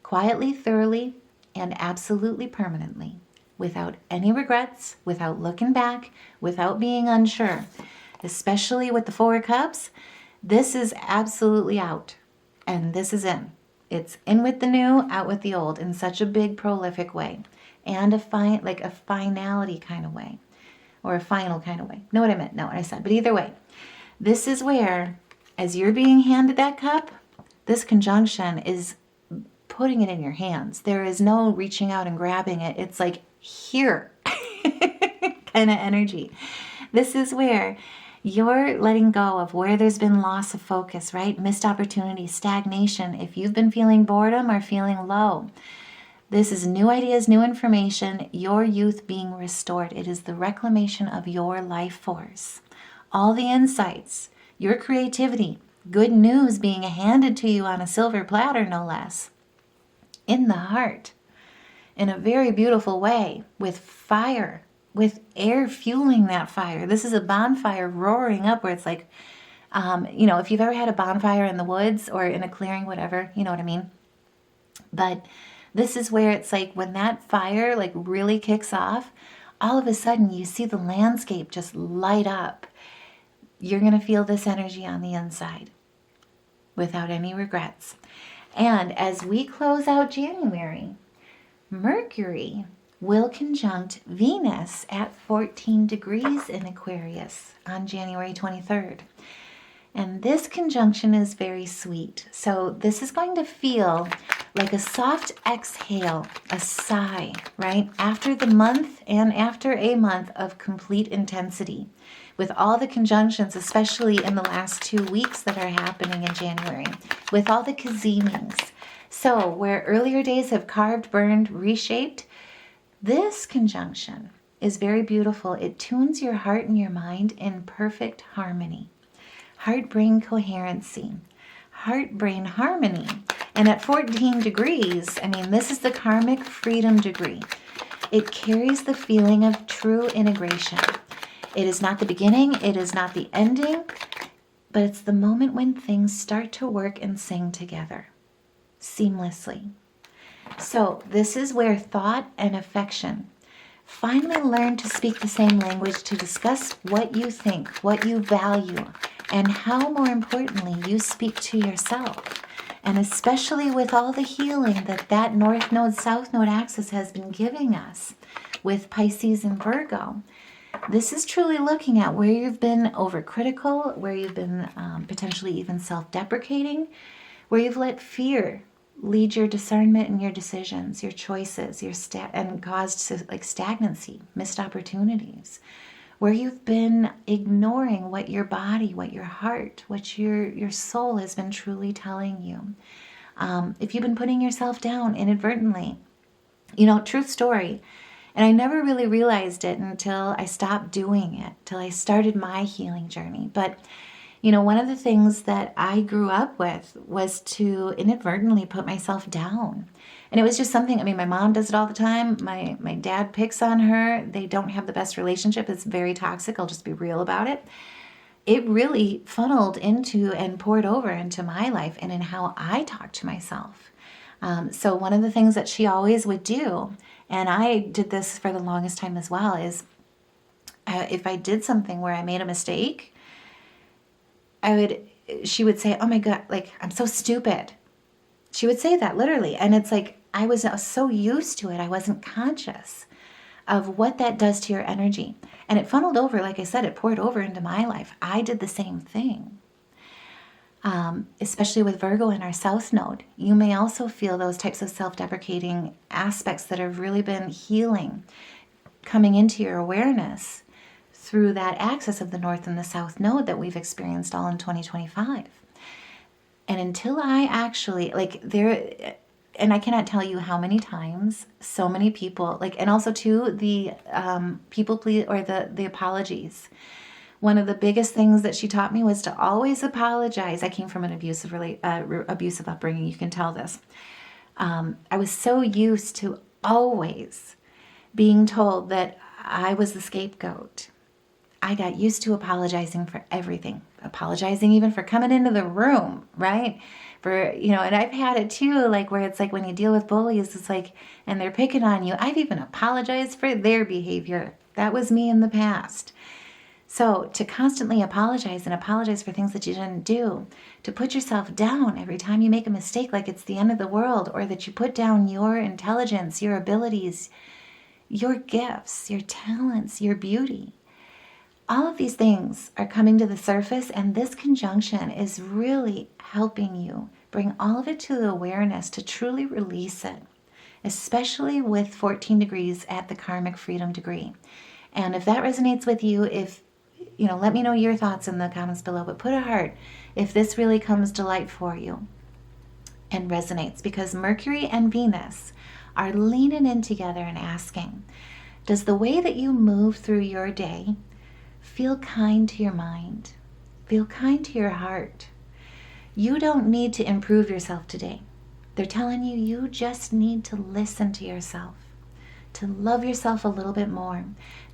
quietly, thoroughly, and absolutely permanently, without any regrets, without looking back, without being unsure. Especially with the 4 of Cups, this is absolutely out, and this is in. It's in with the new, out with the old, in such a big, prolific way, and a finality kind of way, or a final kind of way. Know what I meant? No, what I said. But either way, this is where, as you're being handed that cup, this conjunction is putting it in your hands. There is no reaching out and grabbing it. It's like here kind of energy. This is where you're letting go of where there's been loss of focus, right? Missed opportunity, stagnation. If you've been feeling boredom or feeling low, this is new ideas, new information, your youth being restored. It is the reclamation of your life force. All the insights, your creativity, good news being handed to you on a silver platter, no less. In the heart, in a very beautiful way, with fire, with air fueling that fire. This is a bonfire roaring up where it's like, if you've ever had a bonfire in the woods or in a clearing, whatever, you know what I mean? But this is where it's like when that fire like really kicks off, all of a sudden you see the landscape just light up. You're going to feel this energy on the inside without any regrets. And as we close out January, Mercury will conjunct Venus at 14 degrees in Aquarius on January 23rd. And this conjunction is very sweet. So this is going to feel like a soft exhale, a sigh, right? After the month and after a month of complete intensity, with all the conjunctions, especially in the last 2 weeks that are happening in January, with all the kazemings. So where earlier days have carved, burned, reshaped, this conjunction is very beautiful. It tunes your heart and your mind in perfect harmony. Heart-brain coherency, heart-brain harmony. And at 14 degrees, this is the karmic freedom degree. It carries the feeling of true integration. It is not the beginning, it is not the ending, but it's the moment when things start to work and sing together seamlessly. So this is where thought and affection finally learn to speak the same language to discuss what you think, what you value, and how, more importantly, you speak to yourself. And especially with all the healing that North Node, South Node axis has been giving us with Pisces and Virgo, this is truly looking at where you've been overcritical, where you've been potentially even self-deprecating, where you've let fear lead your discernment and your decisions, your choices, and caused stagnancy, missed opportunities, where you've been ignoring what your body, what your heart, what your soul has been truly telling you. If you've been putting yourself down inadvertently, truth story. And I never really realized it until I stopped doing it, till I started my healing journey. But one of the things that I grew up with was to inadvertently put myself down. And it was just something, my mom does it all the time. My dad picks on her. They don't have the best relationship. It's very toxic. I'll just be real about it. It really funneled into and poured over into my life and in how I talk to myself. So one of the things that she always would do, and I did this for the longest time as well, is if I did something where I made a mistake, she would say, "Oh my God, I'm so stupid." She would say that literally. And it's like, I was so used to it. I wasn't conscious of what that does to your energy. And it funneled over, like I said, it poured over into my life. I did the same thing. Especially with Virgo in our South Node. You may also feel those types of self-deprecating aspects that have really been healing, coming into your awareness through that axis of the North and the South Node that we've experienced all in 2025. And until I actually, and I cannot tell you how many times so many people, and also too, the people please, or the apologies. One of the biggest things that she taught me was to always apologize. I came from an abusive upbringing. You can tell this. I was so used to always being told that I was the scapegoat. I got used to apologizing for everything, apologizing even for coming into the room, right? For, and I've had it too, like where it's like when you deal with bullies, it's like, and they're picking on you. I've even apologized for their behavior. That was me in the past. So to constantly apologize and apologize for things that you didn't do, to put yourself down every time you make a mistake like it's the end of the world, or that you put down your intelligence, your abilities, your gifts, your talents, your beauty. All of these things are coming to the surface, and this conjunction is really helping you bring all of it to the awareness to truly release it, especially with 14 degrees at the karmic freedom degree. And if that resonates with you, let me know your thoughts in the comments below, but put a heart if this really comes to light for you and resonates, because Mercury and Venus are leaning in together and asking, does the way that you move through your day feel kind to your mind? Feel kind to your heart? You don't need to improve yourself today. They're telling you, you just need to listen to yourself, to love yourself a little bit more.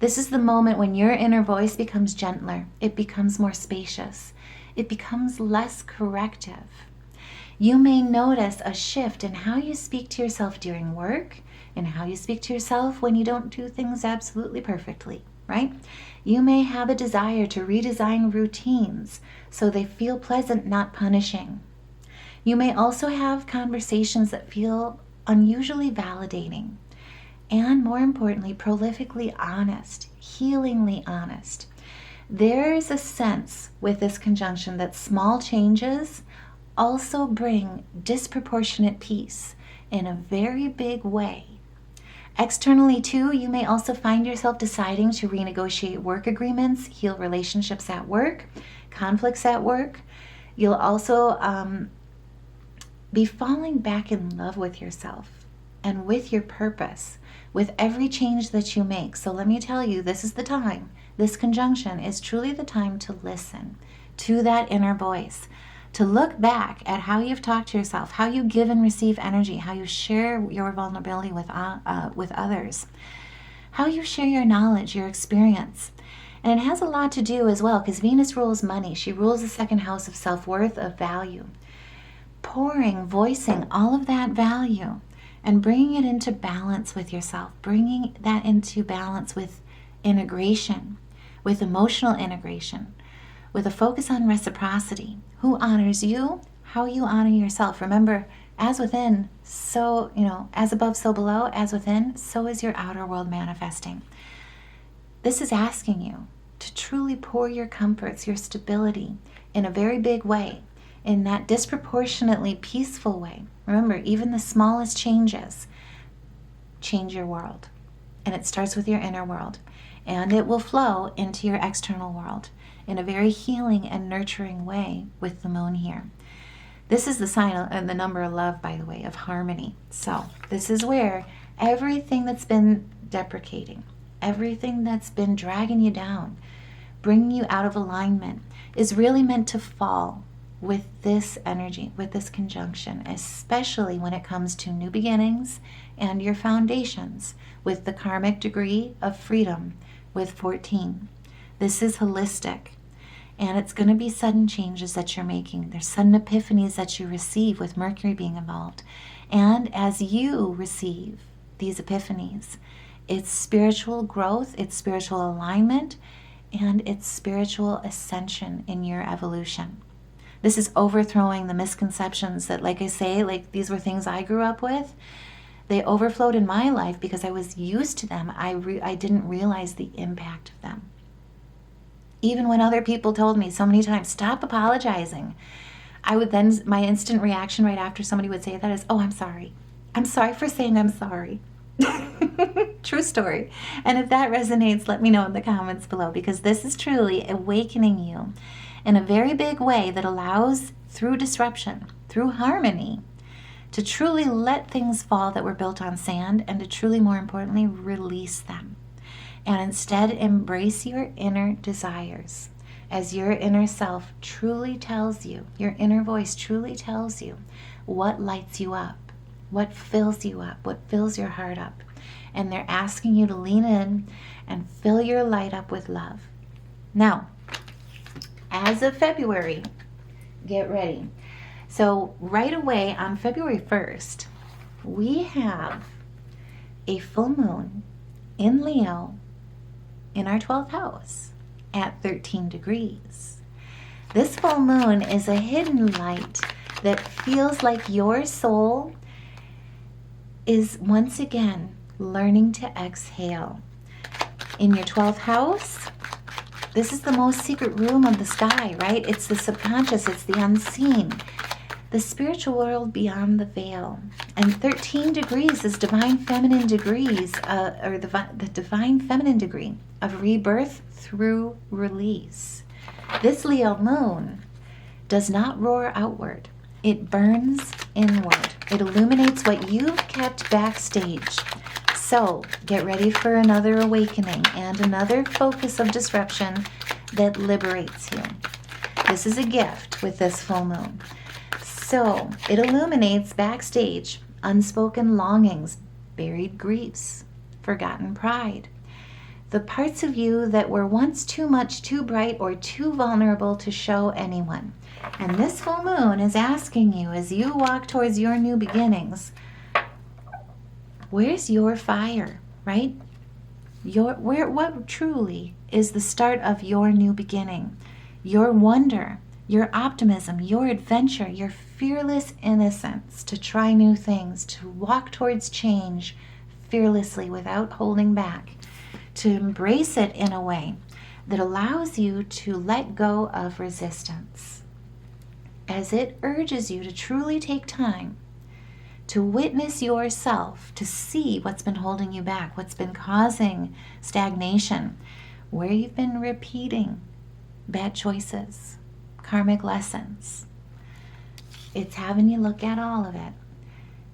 This is the moment when your inner voice becomes gentler. It becomes more spacious. It becomes less corrective. You may notice a shift in how you speak to yourself during work and how you speak to yourself when you don't do things absolutely perfectly, right? You may have a desire to redesign routines so they feel pleasant, not punishing. You may also have conversations that feel unusually validating, and more importantly, prolifically honest, healingly honest. There's a sense with this conjunction that small changes also bring disproportionate peace in a very big way. Externally too, you may also find yourself deciding to renegotiate work agreements, heal relationships at work, conflicts at work. You'll also be falling back in love with yourself and with your purpose, with every change that you make. So let me tell you, this is the time. This conjunction is truly the time to listen to that inner voice, to look back at how you've talked to yourself, how you give and receive energy, how you share your vulnerability with others, how you share your knowledge, your experience. And it has a lot to do as well, because Venus rules money. She rules the second house of self-worth, of value. Voicing all of that value and bringing it into balance with yourself, bringing that into balance with integration, with emotional integration, with a focus on reciprocity. Who honors you? How you honor yourself. Remember, as within, so, as above, so below, as within, so is your outer world manifesting. This is asking you to truly pour your comforts, your stability in a very big way, in that disproportionately peaceful way. Remember, even the smallest changes change your world. And it starts with your inner world. And it will flow into your external world in a very healing and nurturing way with the moon here. This is the sign and the number of love, by the way, of harmony. So this is where everything that's been deprecating, everything that's been dragging you down, bringing you out of alignment, is really meant to fall with this energy, with this conjunction, especially when it comes to new beginnings and your foundations with the karmic degree of freedom with 14. This is holistic, and it's going to be sudden changes that you're making. There's sudden epiphanies that you receive with Mercury being involved. And as you receive these epiphanies, it's spiritual growth, it's spiritual alignment, and it's spiritual ascension in your evolution. This is overthrowing the misconceptions that, like I say, like these were things I grew up with. They overflowed in my life because I was used to them. I didn't realize the impact of them. Even when other people told me so many times, stop apologizing, I would then, my instant reaction right after somebody would say that is, oh, I'm sorry. I'm sorry for saying I'm sorry. True story. And if that resonates, let me know in the comments below, because this is truly awakening you in a very big way that allows, through disruption, through harmony, to truly let things fall that were built on sand, and to truly, more importantly, release them. And instead embrace your inner desires. as your inner self truly tells you, your inner voice truly tells you what lights you up, what fills you up, what fills your heart up. And they're asking you to lean in and fill your light up with love. Now, as of February, get ready. So right away on February 1st, we have a full moon in Leo in our 12th house at 13 degrees. This full moon is a hidden light that feels like your soul is once again learning to exhale. In your 12th house, this is the most secret room of the sky, right? It's the subconscious, it's the unseen, the spiritual world beyond the veil. And 13 degrees is divine feminine degrees, or the divine feminine degree of rebirth through release. This Leo moon does not roar outward. It burns inward. It illuminates what you've kept backstage. So get ready for another awakening and another focus of disruption that liberates you. This is a gift with this full moon. So it illuminates backstage unspoken longings, buried griefs, forgotten pride, the parts of you that were once too much, too bright, or too vulnerable to show anyone. And this full moon is asking you, as you walk towards your new beginnings, where's your fire, right? What truly is the start of your new beginning? Your wonder, your optimism, your adventure, your fearless innocence to try new things, to walk towards change fearlessly without holding back, to embrace it in a way that allows you to let go of resistance, as it urges you to truly take time to witness yourself, to see what's been holding you back, what's been causing stagnation, where you've been repeating bad choices, karmic lessons. It's having you look at all of it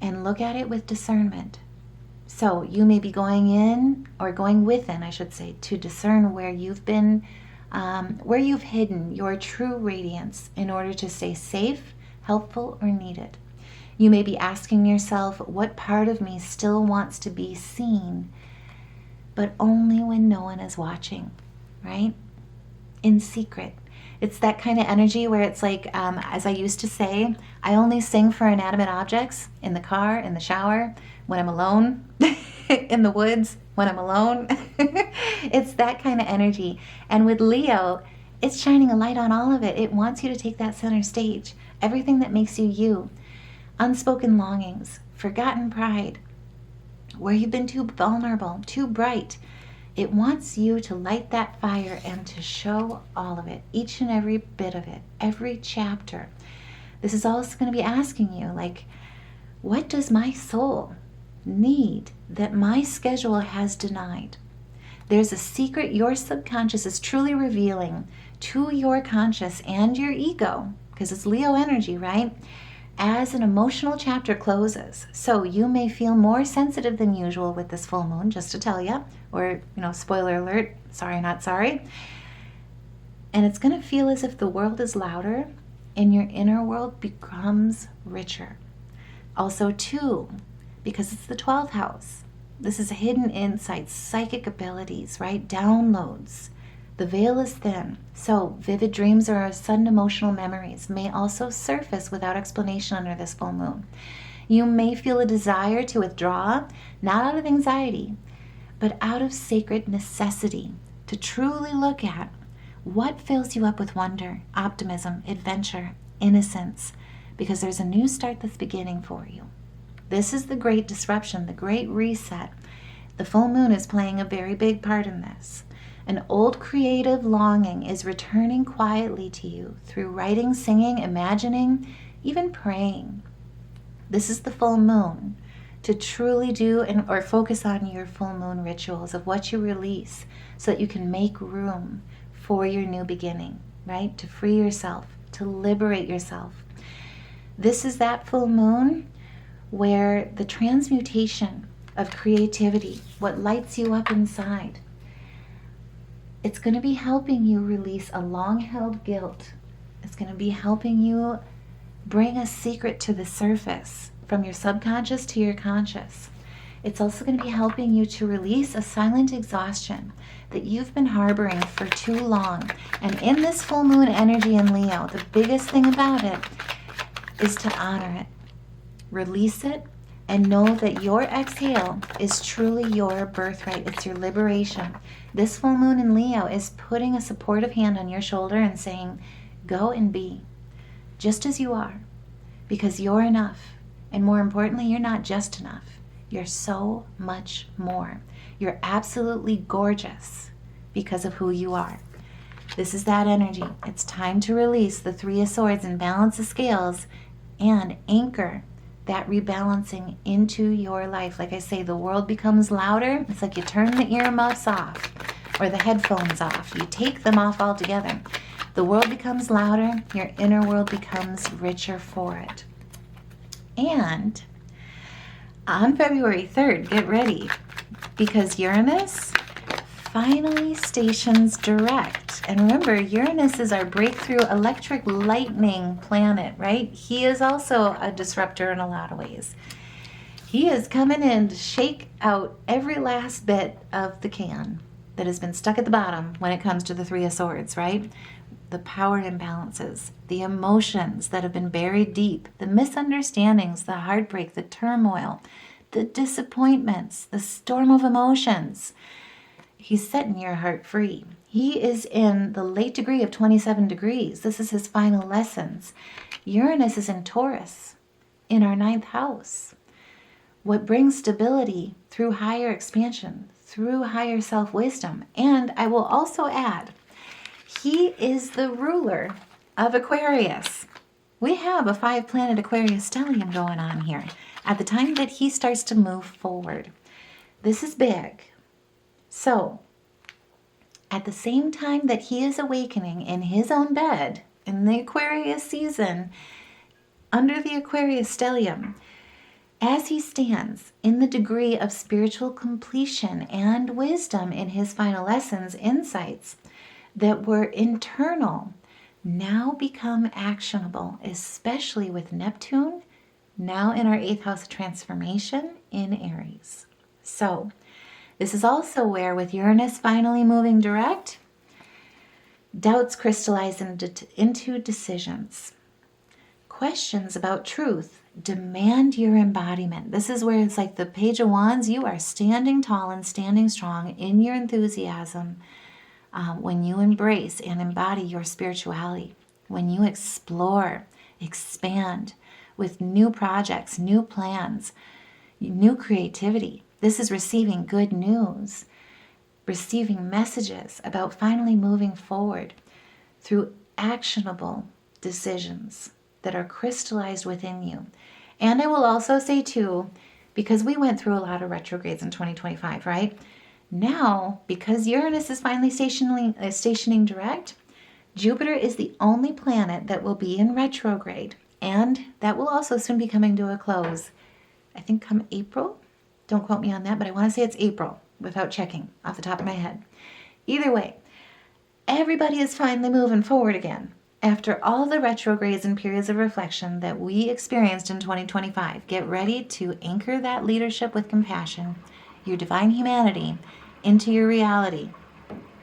and look at it with discernment. So you may be going in, or going within, I should say, to discern where you've been, where you've hidden your true radiance in order to stay safe, helpful, or needed. You may be asking yourself, what part of me still wants to be seen, but only when no one is watching, right? In secret. It's that kind of energy where it's like, as I used to say, I only sing for inanimate objects, in the car, in the shower, when I'm alone, in the woods, when I'm alone. It's that kind of energy. And with Leo, it's shining a light on all of it. It wants you to take that center stage. Everything that makes you you. Unspoken longings, forgotten pride, where you've been too vulnerable, too bright. It wants you to light that fire and to show all of it, each and every bit of it, every chapter. This is also going to be asking you, like, what does my soul need that my schedule has denied? There's a secret your subconscious is truly revealing to your conscious and your ego, because it's Leo energy, right? As an emotional chapter closes. So you may feel more sensitive than usual with this full moon, just to tell you, or, spoiler alert, sorry, not sorry. And it's going to feel as if the world is louder and your inner world becomes richer. Also, too, because it's the 12th house, this is hidden insights, psychic abilities, right? Downloads. The veil is thin, so vivid dreams or sudden emotional memories may also surface without explanation under this full moon. You may feel a desire to withdraw, not out of anxiety, but out of sacred necessity, to truly look at what fills you up with wonder, optimism, adventure, innocence, because there's a new start that's beginning for you. This is the great disruption, the great reset. The full moon is playing a very big part in this. An old creative longing is returning quietly to you through writing, singing, imagining, even praying. This is the full moon to truly do or focus on your full moon rituals of what you release so that you can make room for your new beginning, right? To free yourself, to liberate yourself. This is that full moon where the transmutation of creativity, what lights you up inside, It's going to be helping you release a long-held guilt. It's going to be helping you bring a secret to the surface from your subconscious to your conscious. It's also going to be helping you to release a silent exhaustion that you've been harboring for too long. And in this full moon energy in Leo, the biggest thing about it is to honor it, release it, and know that your exhale is truly your birthright. It's your liberation. This full moon in Leo is putting a supportive hand on your shoulder and saying, go and be just as you are, because you're enough. And more importantly, you're not just enough. You're so much more. You're absolutely gorgeous because of who you are. This is that energy. It's time to release the Three of Swords and balance the scales and anchor that rebalancing into your life. Like I say, the world becomes louder. It's like you turn the earmuffs off or the headphones off. You take them off altogether. The world becomes louder. Your inner world becomes richer for it. And on February 3rd, get ready, because Uranus finally stations direct. And remember, Uranus is our breakthrough electric lightning planet, right? He is also a disruptor in a lot of ways. He is coming in to shake out every last bit of the can that has been stuck at the bottom when it comes to the Three of Swords, right? The power imbalances, the emotions that have been buried deep, the misunderstandings, the heartbreak, the turmoil, the disappointments, the storm of emotions. He's setting your heart free. He is in the late degree of 27 degrees. This is his final lessons. Uranus is in Taurus, in our 9th house. What brings stability through higher expansion, through higher self-wisdom. And I will also add, he is the ruler of Aquarius. We have a 5-planet Aquarius stellium going on here at the time that he starts to move forward. This is big. So, at the same time that he is awakening in his own bed, in the Aquarius season, under the Aquarius stellium, as he stands in the degree of spiritual completion and wisdom in his final lessons, insights that were internal now become actionable, especially with Neptune, now in our 8th house of transformation in Aries. So, this is also where, with Uranus finally moving direct, doubts crystallize into decisions. Questions about truth demand your embodiment. This is where it's like the Page of Wands. You are standing tall and standing strong in your enthusiasm when you embrace and embody your spirituality, when you explore, expand with new projects, new plans, new creativity. This is receiving good news, receiving messages about finally moving forward through actionable decisions that are crystallized within you. And I will also say too, because we went through a lot of retrogrades in 2025, right? Now, because Uranus is finally stationing direct, Jupiter is the only planet that will be in retrograde. And that will also soon be coming to a close. I think come April. Don't quote me on that, but I want to say it's April without checking off the top of my head. Either way, everybody is finally moving forward again. After all the retrogrades and periods of reflection that we experienced in 2025, get ready to anchor that leadership with compassion, your divine humanity, into your reality.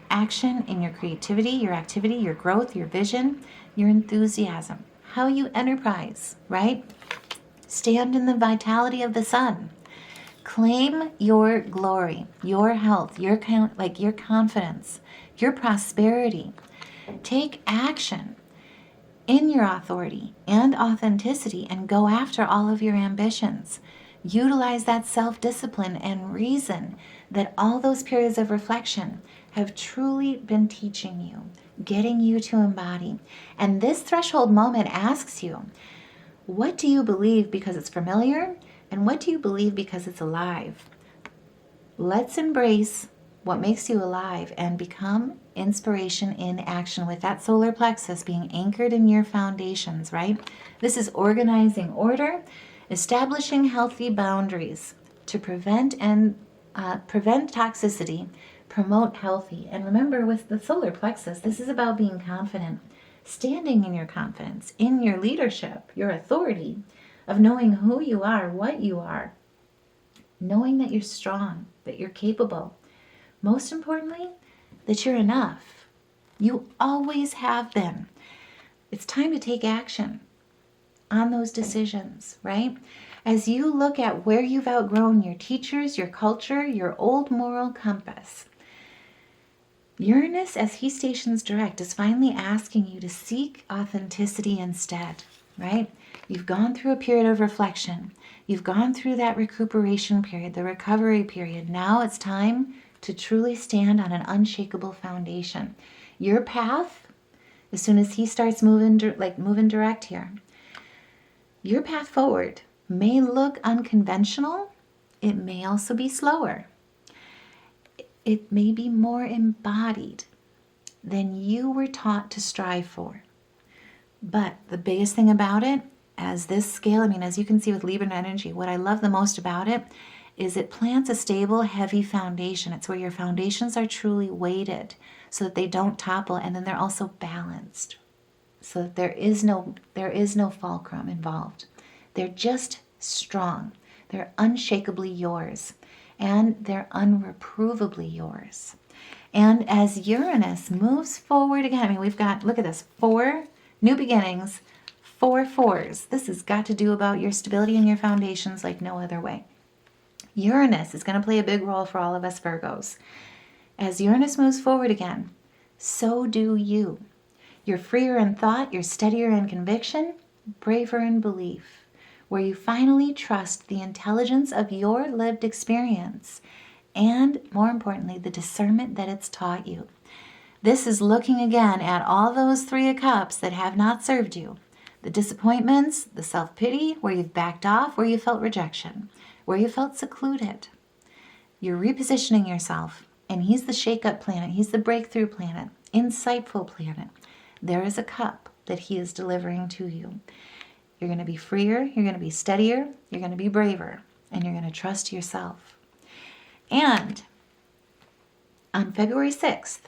Action in your creativity, your activity, your growth, your vision, your enthusiasm, how you enterprise, right? Stand in the vitality of the sun. Claim your glory, your health, your confidence, your prosperity. Take action in your authority and authenticity and go after all of your ambitions. Utilize that self-discipline and reason that all those periods of reflection have truly been teaching you, getting you to embody. And this threshold moment asks you, what do you believe because it's familiar? And what do you believe because it's alive? Let's embrace what makes you alive and become inspiration in action with that solar plexus being anchored in your foundations, right? This is organizing order, establishing healthy boundaries to prevent toxicity, promote healthy. And remember, with the solar plexus, this is about being confident, standing in your confidence, in your leadership, your authority, of knowing who you are, what you are, knowing that you're strong, that you're capable. Most importantly, that you're enough. You always have been. It's time to take action on those decisions, right? As you look at where you've outgrown your teachers, your culture, your old moral compass, Uranus, as he stations direct, is finally asking you to seek authenticity instead, right? You've gone through a period of reflection. You've gone through that recuperation period, the recovery period. Now it's time to truly stand on an unshakable foundation. Your path, as soon as he starts moving direct here, your path forward may look unconventional. It may also be slower. It may be more embodied than you were taught to strive for. But the biggest thing about it, as this scale, as you can see with Libra energy, what I love the most about it is it plants a stable, heavy foundation. It's where your foundations are truly weighted so that they don't topple, and then they're also balanced so that there is no fulcrum involved. They're just strong. They're unshakably yours, and they're unreprovably yours. And as Uranus moves forward again, we've got, look at this, 4 new beginnings, 4 fours. This has got to do about your stability and your foundations like no other way. Uranus is going to play a big role for all of us Virgos. As Uranus moves forward again, so do you. You're freer in thought, you're steadier in conviction, braver in belief, where you finally trust the intelligence of your lived experience and, more importantly, the discernment that it's taught you. This is looking again at all those 3 of Cups that have not served you. The disappointments, the self-pity, where you've backed off, where you felt rejection, where you felt secluded. You're repositioning yourself, and he's the shake-up planet. He's the breakthrough planet, insightful planet. There is a cup that he is delivering to you. You're going to be freer, you're going to be steadier, you're going to be braver, and you're going to trust yourself. And on February 6th,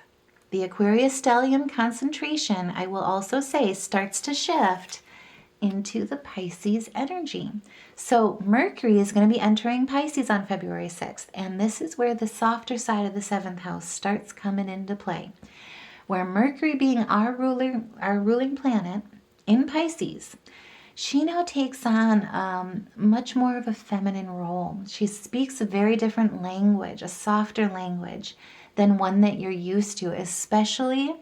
the Aquarius stellium concentration, I will also say, starts to shift into the Pisces energy. So Mercury is going to be entering Pisces on February 6th, and this is where the softer side of the 7th house starts coming into play, where Mercury, being our ruling planet in Pisces, she now takes on much more of a feminine role. She speaks a very different language, a softer language than one that you're used to, especially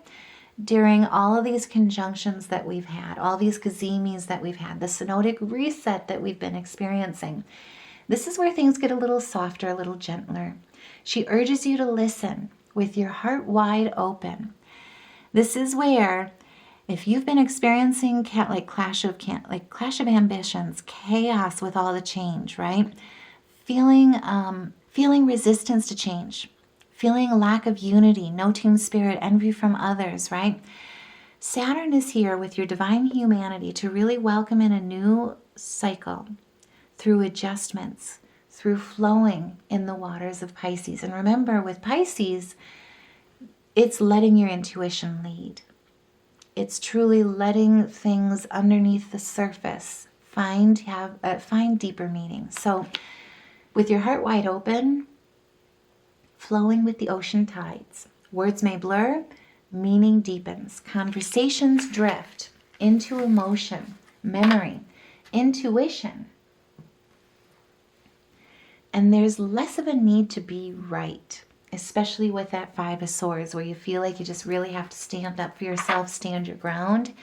during all of these conjunctions that we've had, all these gazemis that we've had, the synodic reset that we've been experiencing. This is where things get a little softer, a little gentler. She urges you to listen with your heart wide open. This is where, if you've been experiencing clash of ambitions, chaos with all the change, right? Feeling resistance to change, feeling lack of unity, no team spirit, envy from others, right? Saturn is here with your divine humanity to really welcome in a new cycle through adjustments, through flowing in the waters of Pisces. And remember, with Pisces, it's letting your intuition lead. It's truly letting things underneath the surface find deeper meaning. So with your heart wide open, flowing with the ocean tides, words may blur, meaning deepens. Conversations drift into emotion, memory, intuition. And there's less of a need to be right, especially with that 5 of Swords, where you feel like you just really have to stand up for yourself, stand your ground.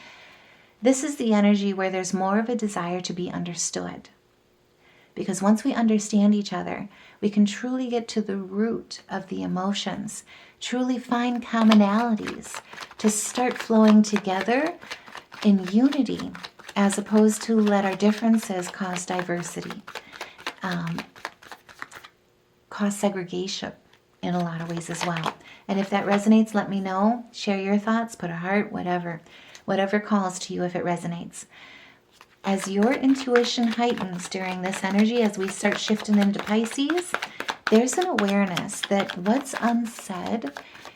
This is the energy where there's more of a desire to be understood. Because once we understand each other, we can truly get to the root of the emotions, truly find commonalities to start flowing together in unity, as opposed to let our differences cause diversity, cause segregation in a lot of ways as well. And if that resonates, let me know. Share your thoughts, put a heart, whatever calls to you if it resonates. As your intuition heightens during this energy, as we start shifting into Pisces, There's an awareness that what's unsaid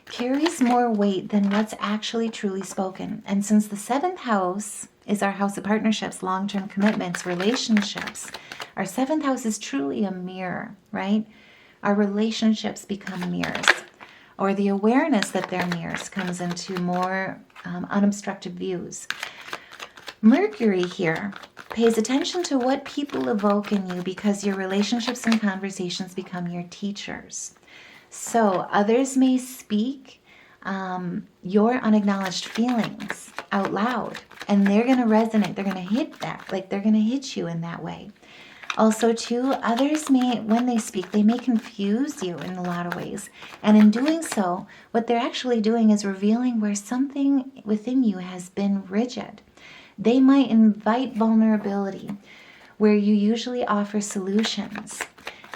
carries more weight than what's actually truly spoken. And since the 7th house is our house of partnerships, long-term commitments, relationships, our 7th house is truly a mirror, right? Our relationships become mirrors, or the awareness that they're mirrors comes into more unobstructed views. Mercury here pays attention to what people evoke in you because your relationships and conversations become your teachers. So others may speak your unacknowledged feelings out loud, and they're going to resonate. They're going to hit that, like they're going to hit you in that way. Also, too, others may, when they speak, they may confuse you in a lot of ways. And in doing so, what they're actually doing is revealing where something within you has been rigid. They might invite vulnerability where you usually offer solutions.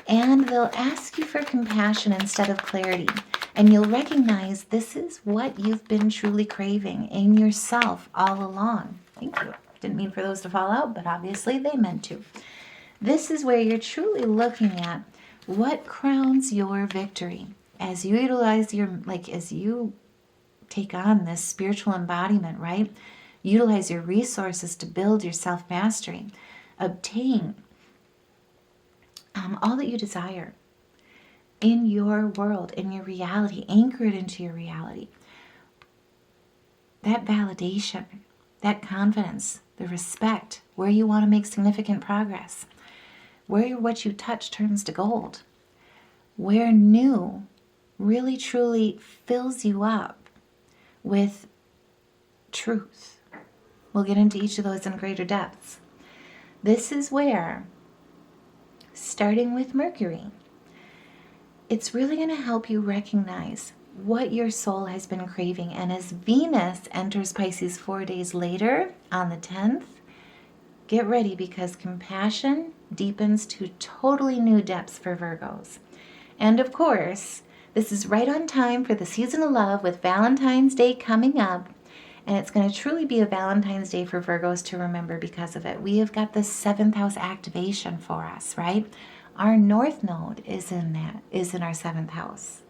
And they'll ask you for compassion instead of clarity. And you'll recognize this is what you've been truly craving in yourself all along. Thank you. Didn't mean for those to fall out, but obviously they meant to. This is where you're truly looking at what crowns your victory as you utilize as you take on this spiritual embodiment, right? Utilize your resources to build your self-mastery. Obtain all that you desire in your world, in your reality. Anchor it into your reality. That validation, that confidence, the respect, where you want to make significant progress, where what you touch turns to gold, where new really truly fills you up with truth. We'll get into each of those in greater depths. This is where, starting with Mercury, it's really going to help you recognize what your soul has been craving. And as Venus enters Pisces 4 days later on the 10th, get ready because compassion deepens to totally new depths for Virgos. And of course, this is right on time for the season of love with Valentine's Day coming up. And it's going to truly be a Valentine's Day for Virgos to remember because of it. We have got the 7th house activation for us, right? Our North Node is in our 7th house.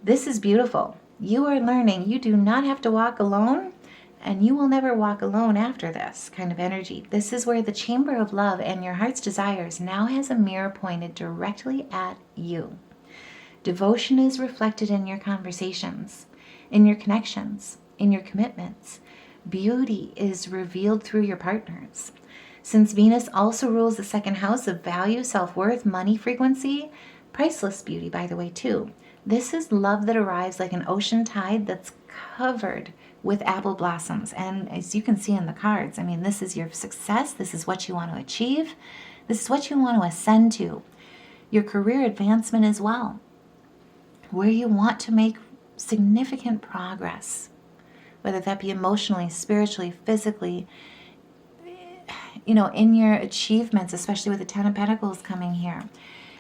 This is beautiful. You are learning you do not have to walk alone, and you will never walk alone after this kind of energy. This is where the chamber of love and your heart's desires now has a mirror pointed directly at you. Devotion is reflected in your conversations, in your connections, in your commitments. Beauty is revealed through your partners. Since Venus also rules the 2nd house of value, self-worth, money frequency, priceless beauty, by the way, too. This is love that arrives like an ocean tide that's covered with apple blossoms. And as you can see in the cards, I mean, this is your success. This is what you want to achieve. This is what you want to ascend to. Your career advancement as well, where you want to make significant progress, whether that be emotionally, spiritually, physically, in your achievements, especially with the 10 of Pentacles coming here,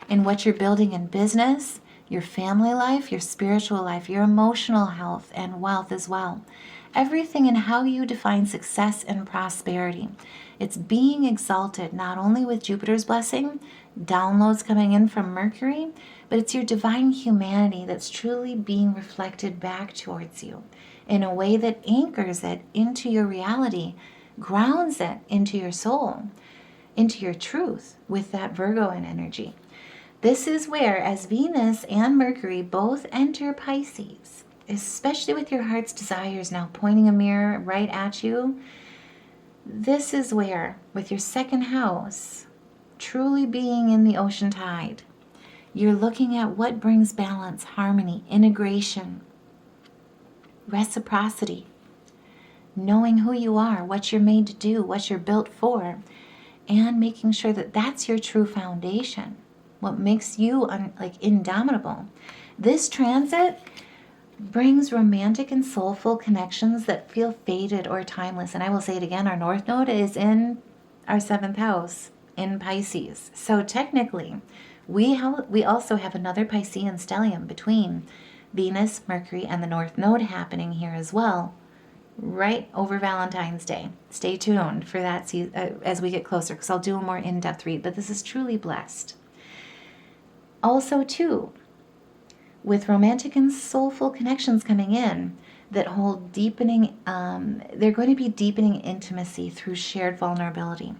in what you're building in business, your family life, your spiritual life, your emotional health and wealth as well. Everything in how you define success and prosperity. It's being exalted not only with Jupiter's blessing, downloads coming in from Mercury, but it's your divine humanity that's truly being reflected back towards you in a way that anchors it into your reality, grounds it into your soul, into your truth with that Virgo energy. This is where, as Venus and Mercury both enter Pisces, especially with your heart's desires now pointing a mirror right at you, this is where, with your 2nd house truly being in the ocean tide, you're looking at what brings balance, harmony, integration, reciprocity, knowing who you are, what you're made to do, what you're built for, and making sure that that's your true foundation, what makes you indomitable. This transit brings romantic and soulful connections that feel faded or timeless. And I will say it again, our North Node is in our 7th house in Pisces. So technically, we also have another Piscean stellium between Venus, Mercury, and the North Node happening here as well, right over Valentine's Day. Stay tuned for that as we get closer, because I'll do a more in-depth read, but this is truly blessed. Also, too, with romantic and soulful connections coming in that hold deepening, they're going to be deepening intimacy through shared vulnerability.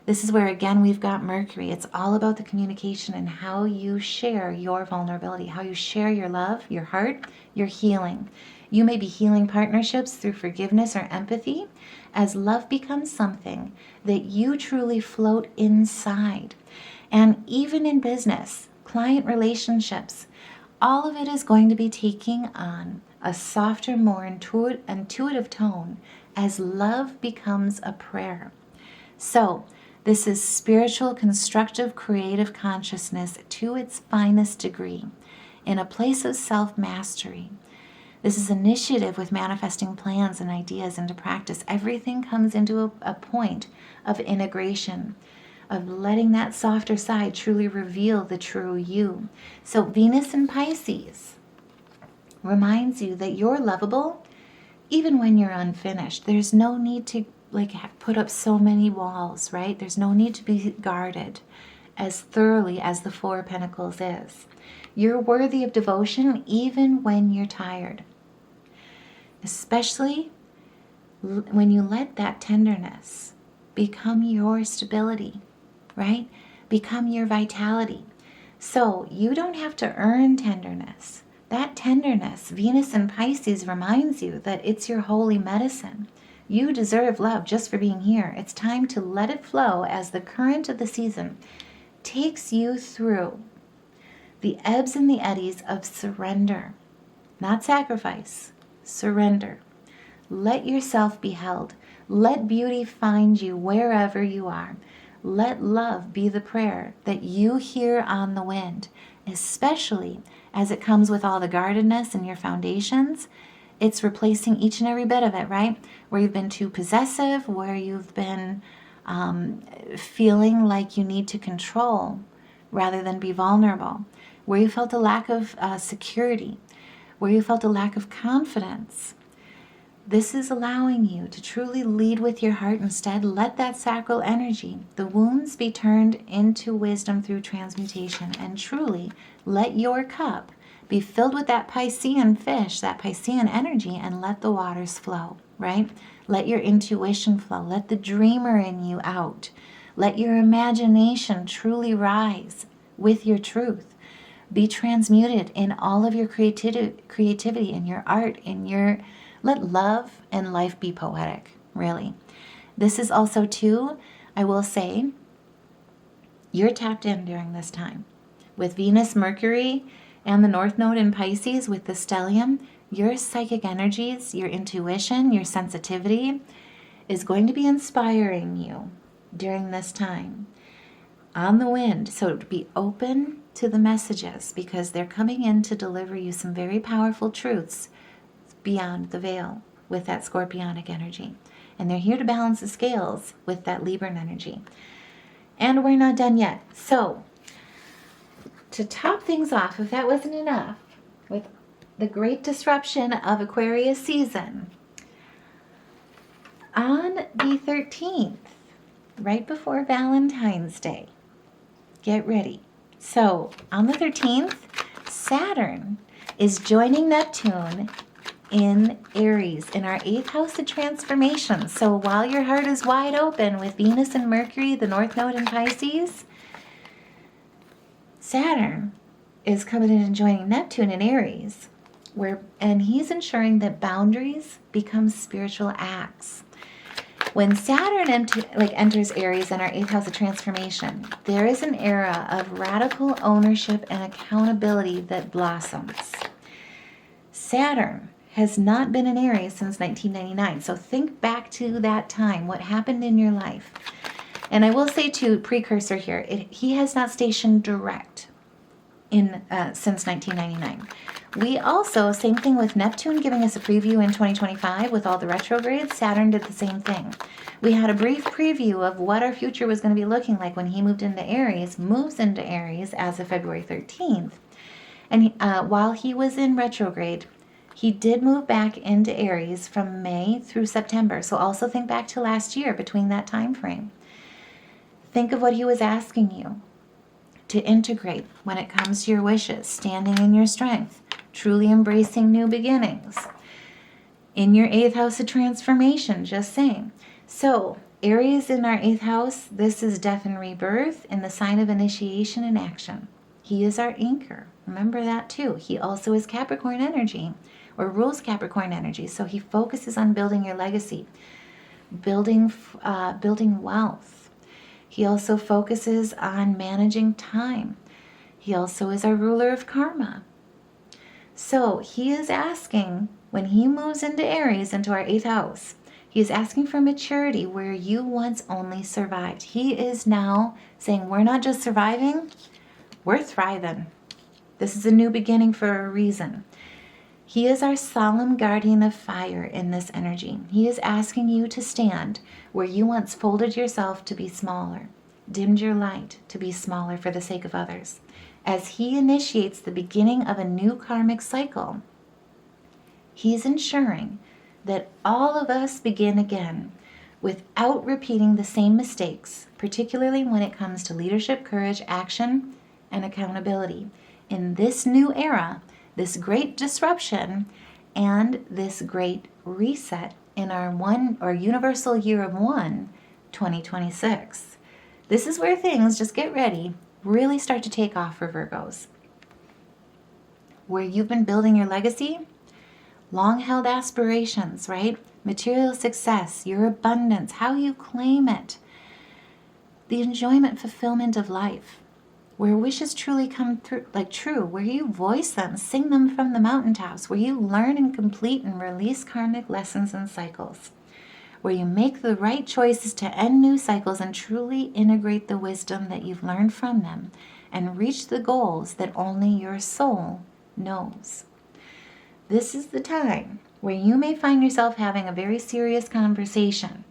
This is where, again, we've got Mercury. It's all about the communication and how you share your vulnerability, how you share your love, your heart, your healing. You may be healing partnerships through forgiveness or empathy as love becomes something that you truly float inside. And even in business, client relationships, all of it is going to be taking on a softer, more intuitive tone as love becomes a prayer. So, this is spiritual, constructive, creative consciousness to its finest degree, in a place of self-mastery. This is initiative with manifesting plans and ideas into practice. Everything comes into a point of integration, of letting that softer side truly reveal the true you. So Venus in Pisces reminds you that you're lovable even when you're unfinished. There's no need to put up so many walls, right? There's no need to be guarded as thoroughly as the Four of Pentacles is. You're worthy of devotion even when you're tired, especially when you let that tenderness become your stability, right? Become your vitality. So you don't have to earn tenderness. That tenderness, Venus in Pisces, reminds you that it's your holy medicine. You deserve love just for being here. It's time to let it flow as the current of the season takes you through the ebbs and the eddies of surrender. Not sacrifice, surrender. Let yourself be held. Let beauty find you wherever you are. Let love be the prayer that you hear on the wind, especially as it comes with all the guardedness in your foundations. It's replacing each and every bit of it, right? Where you've been too possessive, where you've been feeling like you need to control rather than be vulnerable, where you felt a lack of security, where you felt a lack of confidence. This is allowing you to truly lead with your heart instead. Let that sacral energy, the wounds, be turned into wisdom through transmutation, and truly let your cup be filled with that Piscean fish, that Piscean energy, and let the waters flow, right? Let your intuition flow. Let the dreamer in you out. Let your imagination truly rise with your truth. Be transmuted in all of your creativity, in your art, let love and life be poetic, really. This is also, too, I will say, you're tapped in during this time. With Venus, Mercury, and the North Node in Pisces with the stellium, your psychic energies, your intuition, your sensitivity is going to be inspiring you during this time on the wind. So be open to the messages because they're coming in to deliver you some very powerful truths beyond the veil with that scorpionic energy. And they're here to balance the scales with that Libran energy. And we're not done yet. So, to top things off, if that wasn't enough, with the great disruption of Aquarius season, on the 13th, right before Valentine's Day, get ready. So, on the 13th, Saturn is joining Neptune in Aries, in our 8th house of transformation. So while your heart is wide open with Venus and Mercury, the North Node in Pisces, Saturn is coming in and joining Neptune in Aries, and he's ensuring that boundaries become spiritual acts. When Saturn enters Aries in our 8th house of transformation, there is an era of radical ownership and accountability that blossoms. Saturn has not been in Aries since 1999. So think back to that time, what happened in your life. And I will say too, precursor here, he has not stationed direct since 1999. We also, same thing with Neptune giving us a preview in 2025 with all the retrogrades. Saturn did the same thing. We had a brief preview of what our future was going to be looking like when he moves into Aries as of February 13th. And while he was in retrograde, he did move back into Aries from May through September. So also think back to last year between that time frame. Think of what he was asking you to integrate when it comes to your wishes, standing in your strength, truly embracing new beginnings. In your 8th house of transformation, just saying. So, Aries in our 8th house, this is death and rebirth in the sign of initiation and action. He is our anchor. Remember that too. He also is Capricorn energy, or rules Capricorn energy. So he focuses on building your legacy, building wealth. He also focuses on managing time. He also is our ruler of karma. So he is asking, when he moves into Aries, into our 8th house, he is asking for maturity where you once only survived. He is now saying, we're not just surviving, we're thriving. This is a new beginning for a reason. He is our solemn guardian of fire in this energy. He is asking you to stand where you once folded yourself to be smaller, dimmed your light to be smaller for the sake of others. As he initiates the beginning of a new karmic cycle, he's ensuring that all of us begin again without repeating the same mistakes, particularly when it comes to leadership, courage, action, and accountability. In this new era, this great disruption, and this great reset in our universal year of 2026. This is where things, just get ready, really start to take off for Virgos. Where you've been building your legacy, long-held aspirations, right? Material success, your abundance, how you claim it, the enjoyment, fulfillment of life, where wishes truly come through, like true, where you voice them, sing them from the mountaintops, where you learn and complete and release karmic lessons and cycles, where you make the right choices to end new cycles and truly integrate the wisdom that you've learned from them and reach the goals that only your soul knows. This is the time where you may find yourself having a very serious conversation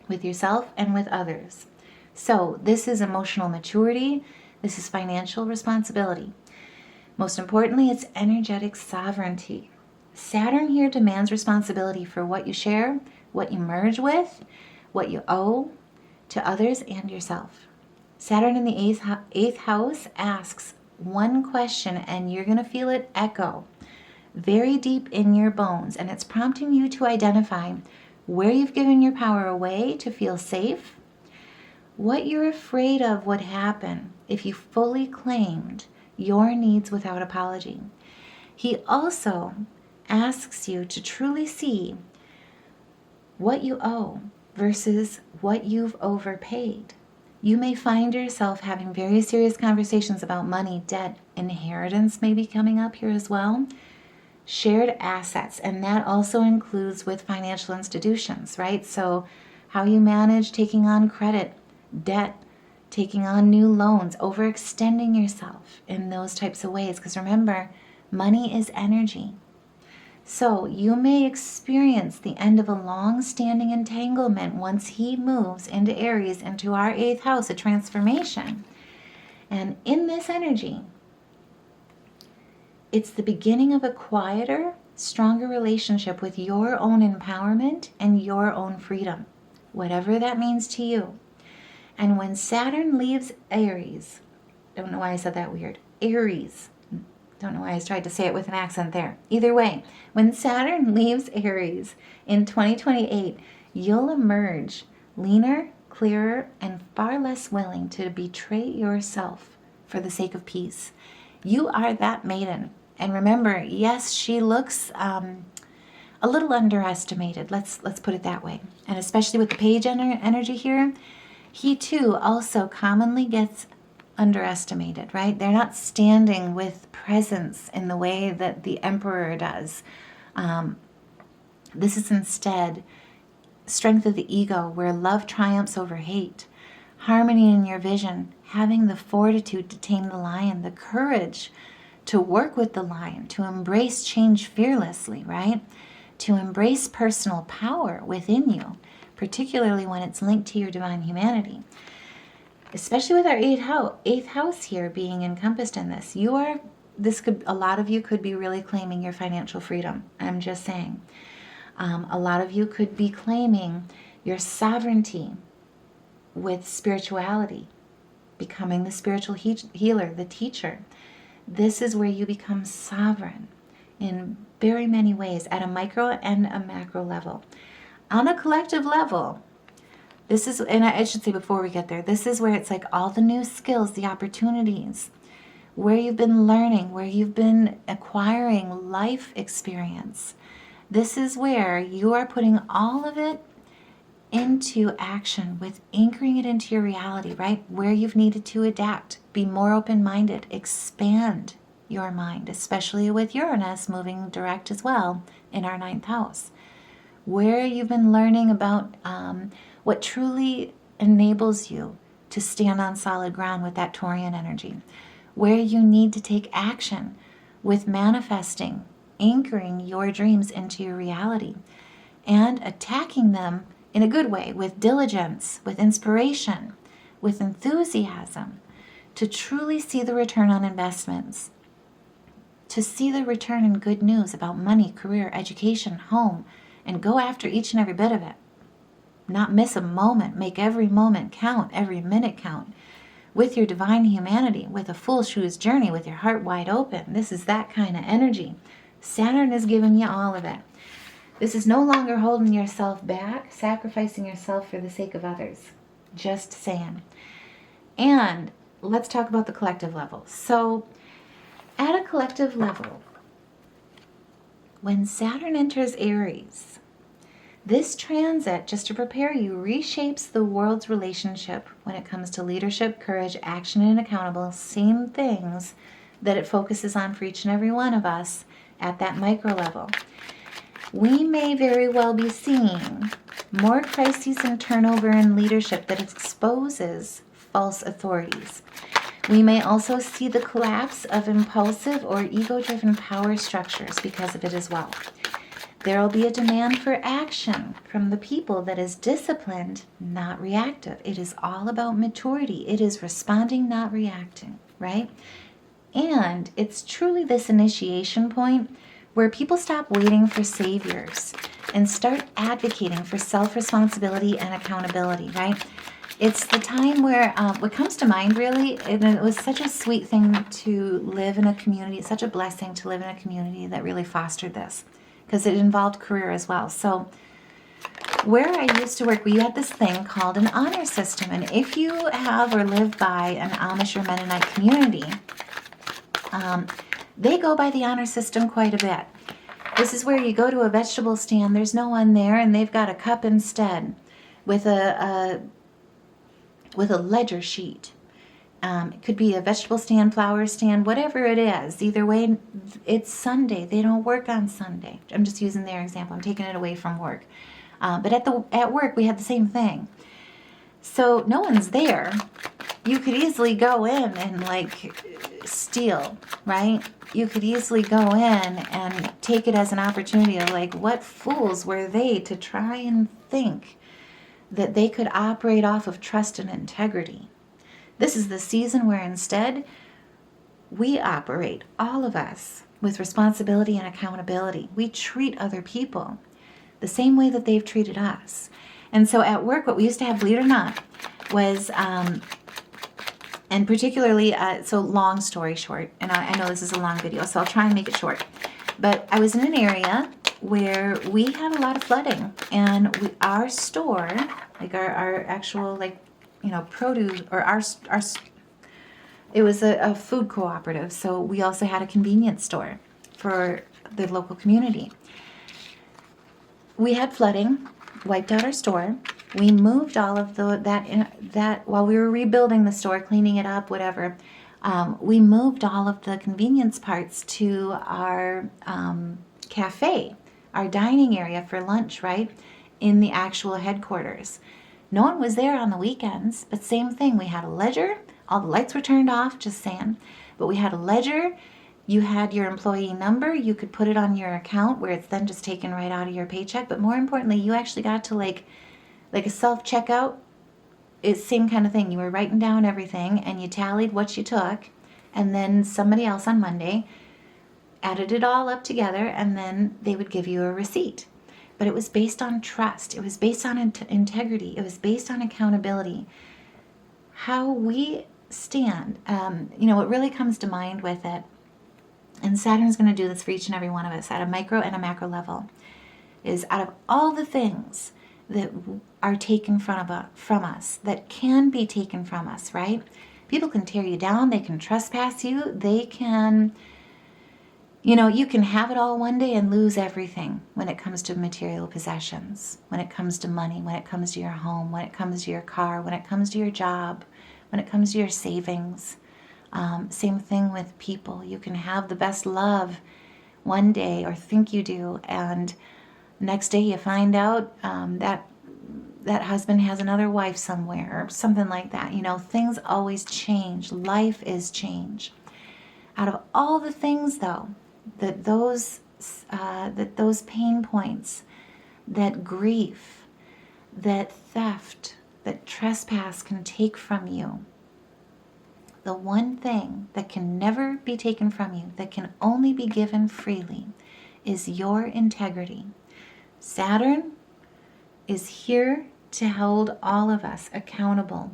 with yourself and with others. So this is emotional maturity. This is financial responsibility. Most importantly, it's energetic sovereignty. Saturn here demands responsibility for what you share, what you merge with, what you owe to others and yourself. Saturn in the 8th house asks one question, and you're going to feel it echo very deep in your bones, and it's prompting you to identify where you've given your power away to feel safe, what you're afraid of would happen if you fully claimed your needs without apology. He also asks you to truly see what you owe versus what you've overpaid. You may find yourself having very serious conversations about money, debt, inheritance may be coming up here as well, shared assets, and that also includes with financial institutions, right? So how you manage taking on credit, debt, taking on new loans, overextending yourself in those types of ways. Because remember, money is energy. So you may experience the end of a long-standing entanglement once he moves into Aries, into our 8th house, a transformation. And in this energy, it's the beginning of a quieter, stronger relationship with your own empowerment and your own freedom, whatever that means to you. And when Saturn leaves Aries, don't know why I said that weird, Aries, don't know why I tried to say it with an accent there. Either way, when Saturn leaves Aries in 2028, you'll emerge leaner, clearer, and far less willing to betray yourself for the sake of peace. You are that maiden. And remember, yes, she looks a little underestimated. Let's put it that way. And especially with the page energy here, he too also commonly gets underestimated, right? They're not standing with presence in the way that the emperor does. This is instead strength of the ego, where love triumphs over hate, harmony in your vision, having the fortitude to tame the lion, the courage to work with the lion, to embrace change fearlessly, right? To embrace personal power within you, particularly when it's linked to your divine humanity. Especially with our 8th house here being encompassed in this. A lot of you could be really claiming your financial freedom. I'm just saying. A lot of you could be claiming your sovereignty with spirituality. becoming the spiritual healer, the teacher. This is where you become sovereign in very many ways at a micro and a macro level. On a collective level, this is, and I should say before we get there, this is where it's like all the new skills, the opportunities, where you've been learning, where you've been acquiring life experience. This is where you are putting all of it into action with anchoring it into your reality, right? Where you've needed to adapt, be more open-minded, expand your mind, especially with Uranus moving direct as well in our 9th house. Where you've been learning about what truly enables you to stand on solid ground with that Taurian energy. Where you need to take action with manifesting, anchoring your dreams into your reality, and attacking them in a good way with diligence, with inspiration, with enthusiasm, to truly see the return on investments, to see the return in good news about money, career, education, home, and go after each and every bit of it. Not miss a moment, make every moment count, every minute count. With your divine humanity, with a full shoes journey, with your heart wide open. This is that kind of energy. Saturn is giving you all of it. This is no longer holding yourself back, sacrificing yourself for the sake of others. Just saying. And let's talk about the collective level. So, at a collective level, when Saturn enters Aries, this transit, just to prepare you, reshapes the world's relationship when it comes to leadership, courage, action, and accountable. Same things that it focuses on for each and every one of us at that micro level. We may very well be seeing more crises and turnover in leadership that exposes false authorities. We may also see the collapse of impulsive or ego-driven power structures because of it as well. There will be a demand for action from the people that is disciplined, not reactive. It is all about maturity. It is responding, not reacting, right? And it's truly this initiation point where people stop waiting for saviors and start advocating for self-responsibility and accountability, right? It's the time where what comes to mind really, and it was such a sweet thing to live in a community, it's such a blessing to live in a community that really fostered this, because it involved career as well. So where I used to work, we had this thing called an honor system. And if you have or live by an Amish or Mennonite community, they go by the honor system quite a bit. This is where you go to a vegetable stand, there's no one there, and they've got a cup instead with a ledger sheet. It could be a vegetable stand, flower stand, whatever it is. Either way, it's Sunday. They don't work on Sunday. I'm just using their example. I'm taking it away from work. But at work, we had the same thing. So no one's there. You could easily go in and steal, right? You could easily go in and take it as an opportunity of what fools were they to try and think that they could operate off of trust and integrity. This is the season where instead we operate, all of us, with responsibility and accountability. We treat other people the same way that they've treated us. And so at work, what we used to have, believe it or not, was, and particularly, so long story short, and I know this is a long video, so I'll try and make it short. But I was in an area where we had a lot of flooding, and our store, our actual produce, or it was a food cooperative, so we also had a convenience store for the local community. We had flooding, wiped out our store. We moved all of that while we were rebuilding the store, cleaning it up, whatever. We moved all of the convenience parts to our cafe, our dining area for lunch, right, in the actual headquarters. No one was there on the weekends, but same thing. We had a ledger. All the lights were turned off, just saying. But we had a ledger. You had your employee number. You could put it on your account where it's then just taken right out of your paycheck. But more importantly, you actually got to like a self-checkout. It's same kind of thing. You were writing down everything and you tallied what you took. And then somebody else on Monday added it all up together and then they would give you a receipt. But it was based on trust. It was based on integrity. It was based on accountability. How we understand, what really comes to mind with it, and Saturn's going to do this for each and every one of us at a micro and a macro level, is out of all the things that are taken from us, that can be taken from us, right? People can tear you down, they can trespass you, they can, you can have it all one day and lose everything when it comes to material possessions, when it comes to money, when it comes to your home, when it comes to your car, when it comes to your job, when it comes to your savings. Same thing with people. You can have the best love one day, or think you do, and next day you find out that husband has another wife somewhere, or something like that. Things always change. Life is change. Out of all the things, though, that those pain points, that grief, that theft, that trespass can take from you, the one thing that can never be taken from you, that can only be given freely, is your integrity. Saturn is here to hold all of us accountable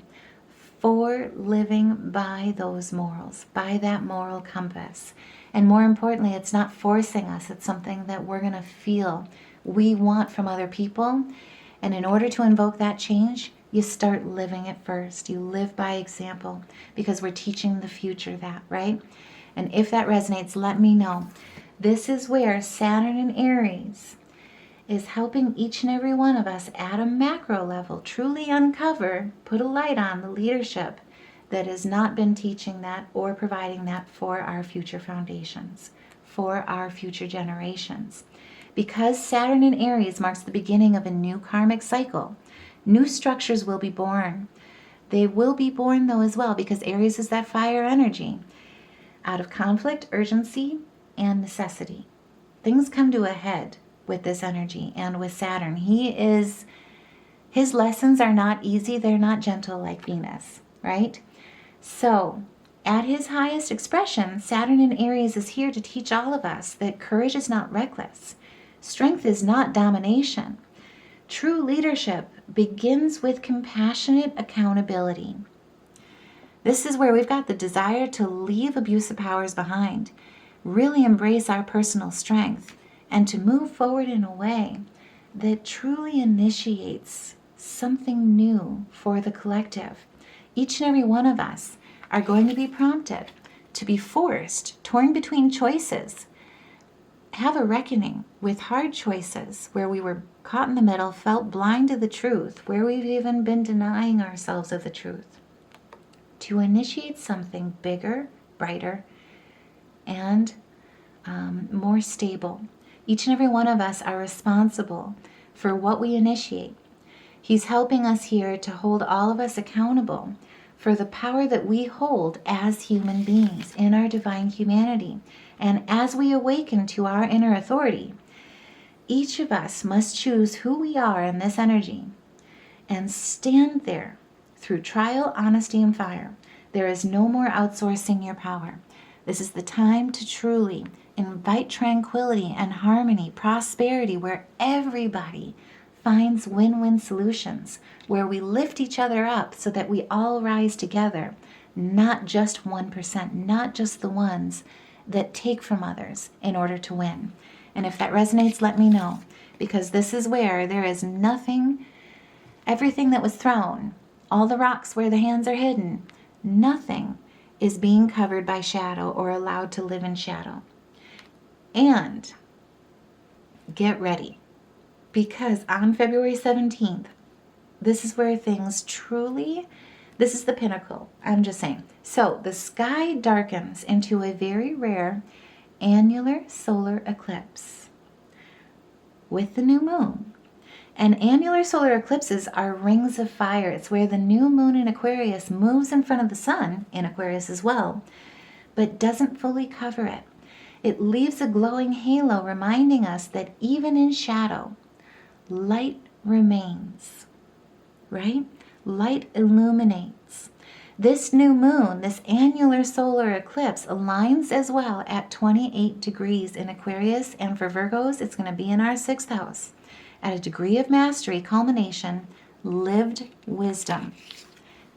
for living by those morals, by that moral compass. And more importantly, it's not forcing us. It's something that we're going to feel we want from other people. And in order to invoke that change, you start living it first. You live by example, because we're teaching the future that, right? And if that resonates, let me know. This is where Saturn in Aries is helping each and every one of us at a macro level truly uncover, put a light on the leadership that has not been teaching that or providing that for our future foundations, for our future generations. Because Saturn in Aries marks the beginning of a new karmic cycle, new structures will be born. They will be born, though, as well, because Aries is that fire energy, out of conflict, urgency, and necessity. Things come to a head with this energy and with Saturn. His lessons are not easy. They're not gentle like Venus, right? So at his highest expression, Saturn in Aries is here to teach all of us that courage is not reckless. Strength is not domination. True leadership begins with compassionate accountability. This is where we've got the desire to leave abusive powers behind, really embrace our personal strength, and to move forward in a way that truly initiates something new for the collective. Each and every one of us are going to be prompted to be forced, torn between choices, have a reckoning with hard choices where we were caught in the middle, felt blind to the truth, where we've even been denying ourselves of the truth, to initiate something bigger, brighter, and more stable. Each and every one of us are responsible for what we initiate. He's helping us here to hold all of us accountable for the power that we hold as human beings in our divine humanity. And as we awaken to our inner authority, each of us must choose who we are in this energy and stand there through trial, honesty, and fire. There is no more outsourcing your power. This is the time to truly invite tranquility and harmony, prosperity, where everybody finds win-win solutions, where we lift each other up so that we all rise together, not just 1%, not just the ones that take from others in order to win. And if that resonates, let me know, because this is where there is nothing, everything that was thrown, all the rocks where the hands are hidden, nothing is being covered by shadow or allowed to live in shadow. And get ready, because on February 17th, this is where things truly, this is the pinnacle. I'm just saying. So the sky darkens into a very rare annular solar eclipse with the new moon. And annular solar eclipses are rings of fire. It's where the new moon in Aquarius moves in front of the sun in Aquarius as well, but doesn't fully cover it. It leaves a glowing halo reminding us that even in shadow, light remains, right? Light illuminates. This new moon, this annular solar eclipse, aligns as well at 28 degrees in Aquarius, and for Virgos, it's going to be in our 6th house at a degree of mastery, culmination, lived wisdom.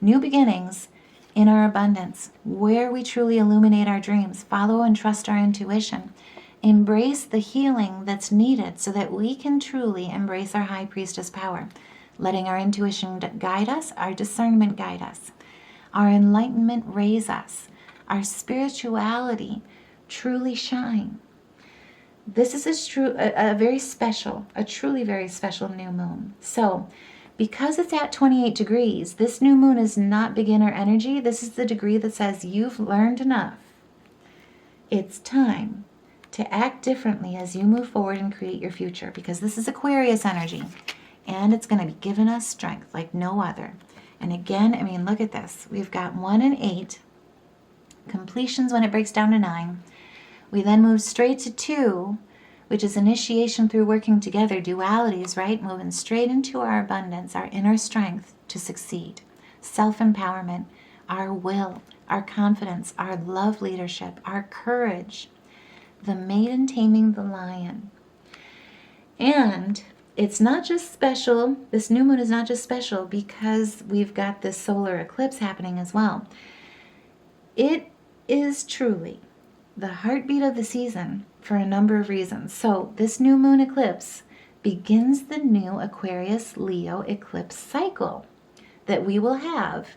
New beginnings in our abundance, where we truly illuminate our dreams, follow and trust our intuition, embrace the healing that's needed so that we can truly embrace our high priestess power, letting our intuition guide us, our discernment guide us, our enlightenment raise us, our spirituality truly shine. This is a truly very special new moon. So, because it's at 28 degrees, this new moon is not beginner energy. This is the degree that says you've learned enough. It's time to act differently as you move forward and create your future, because this is Aquarius energy, and it's going to be giving us strength like no other. And again, I mean, look at this. We've got 1 and 8, completions when it breaks down to 9. We then move straight to 2, which is initiation through working together, dualities, right? Moving straight into our abundance, our inner strength to succeed, self-empowerment, our will, our confidence, our love leadership, our courage, the maiden taming the lion. And it's not just special, this new moon is not just special because we've got this solar eclipse happening as well. It is truly the heartbeat of the season for a number of reasons. So this new moon eclipse begins the new Aquarius Leo eclipse cycle that we will have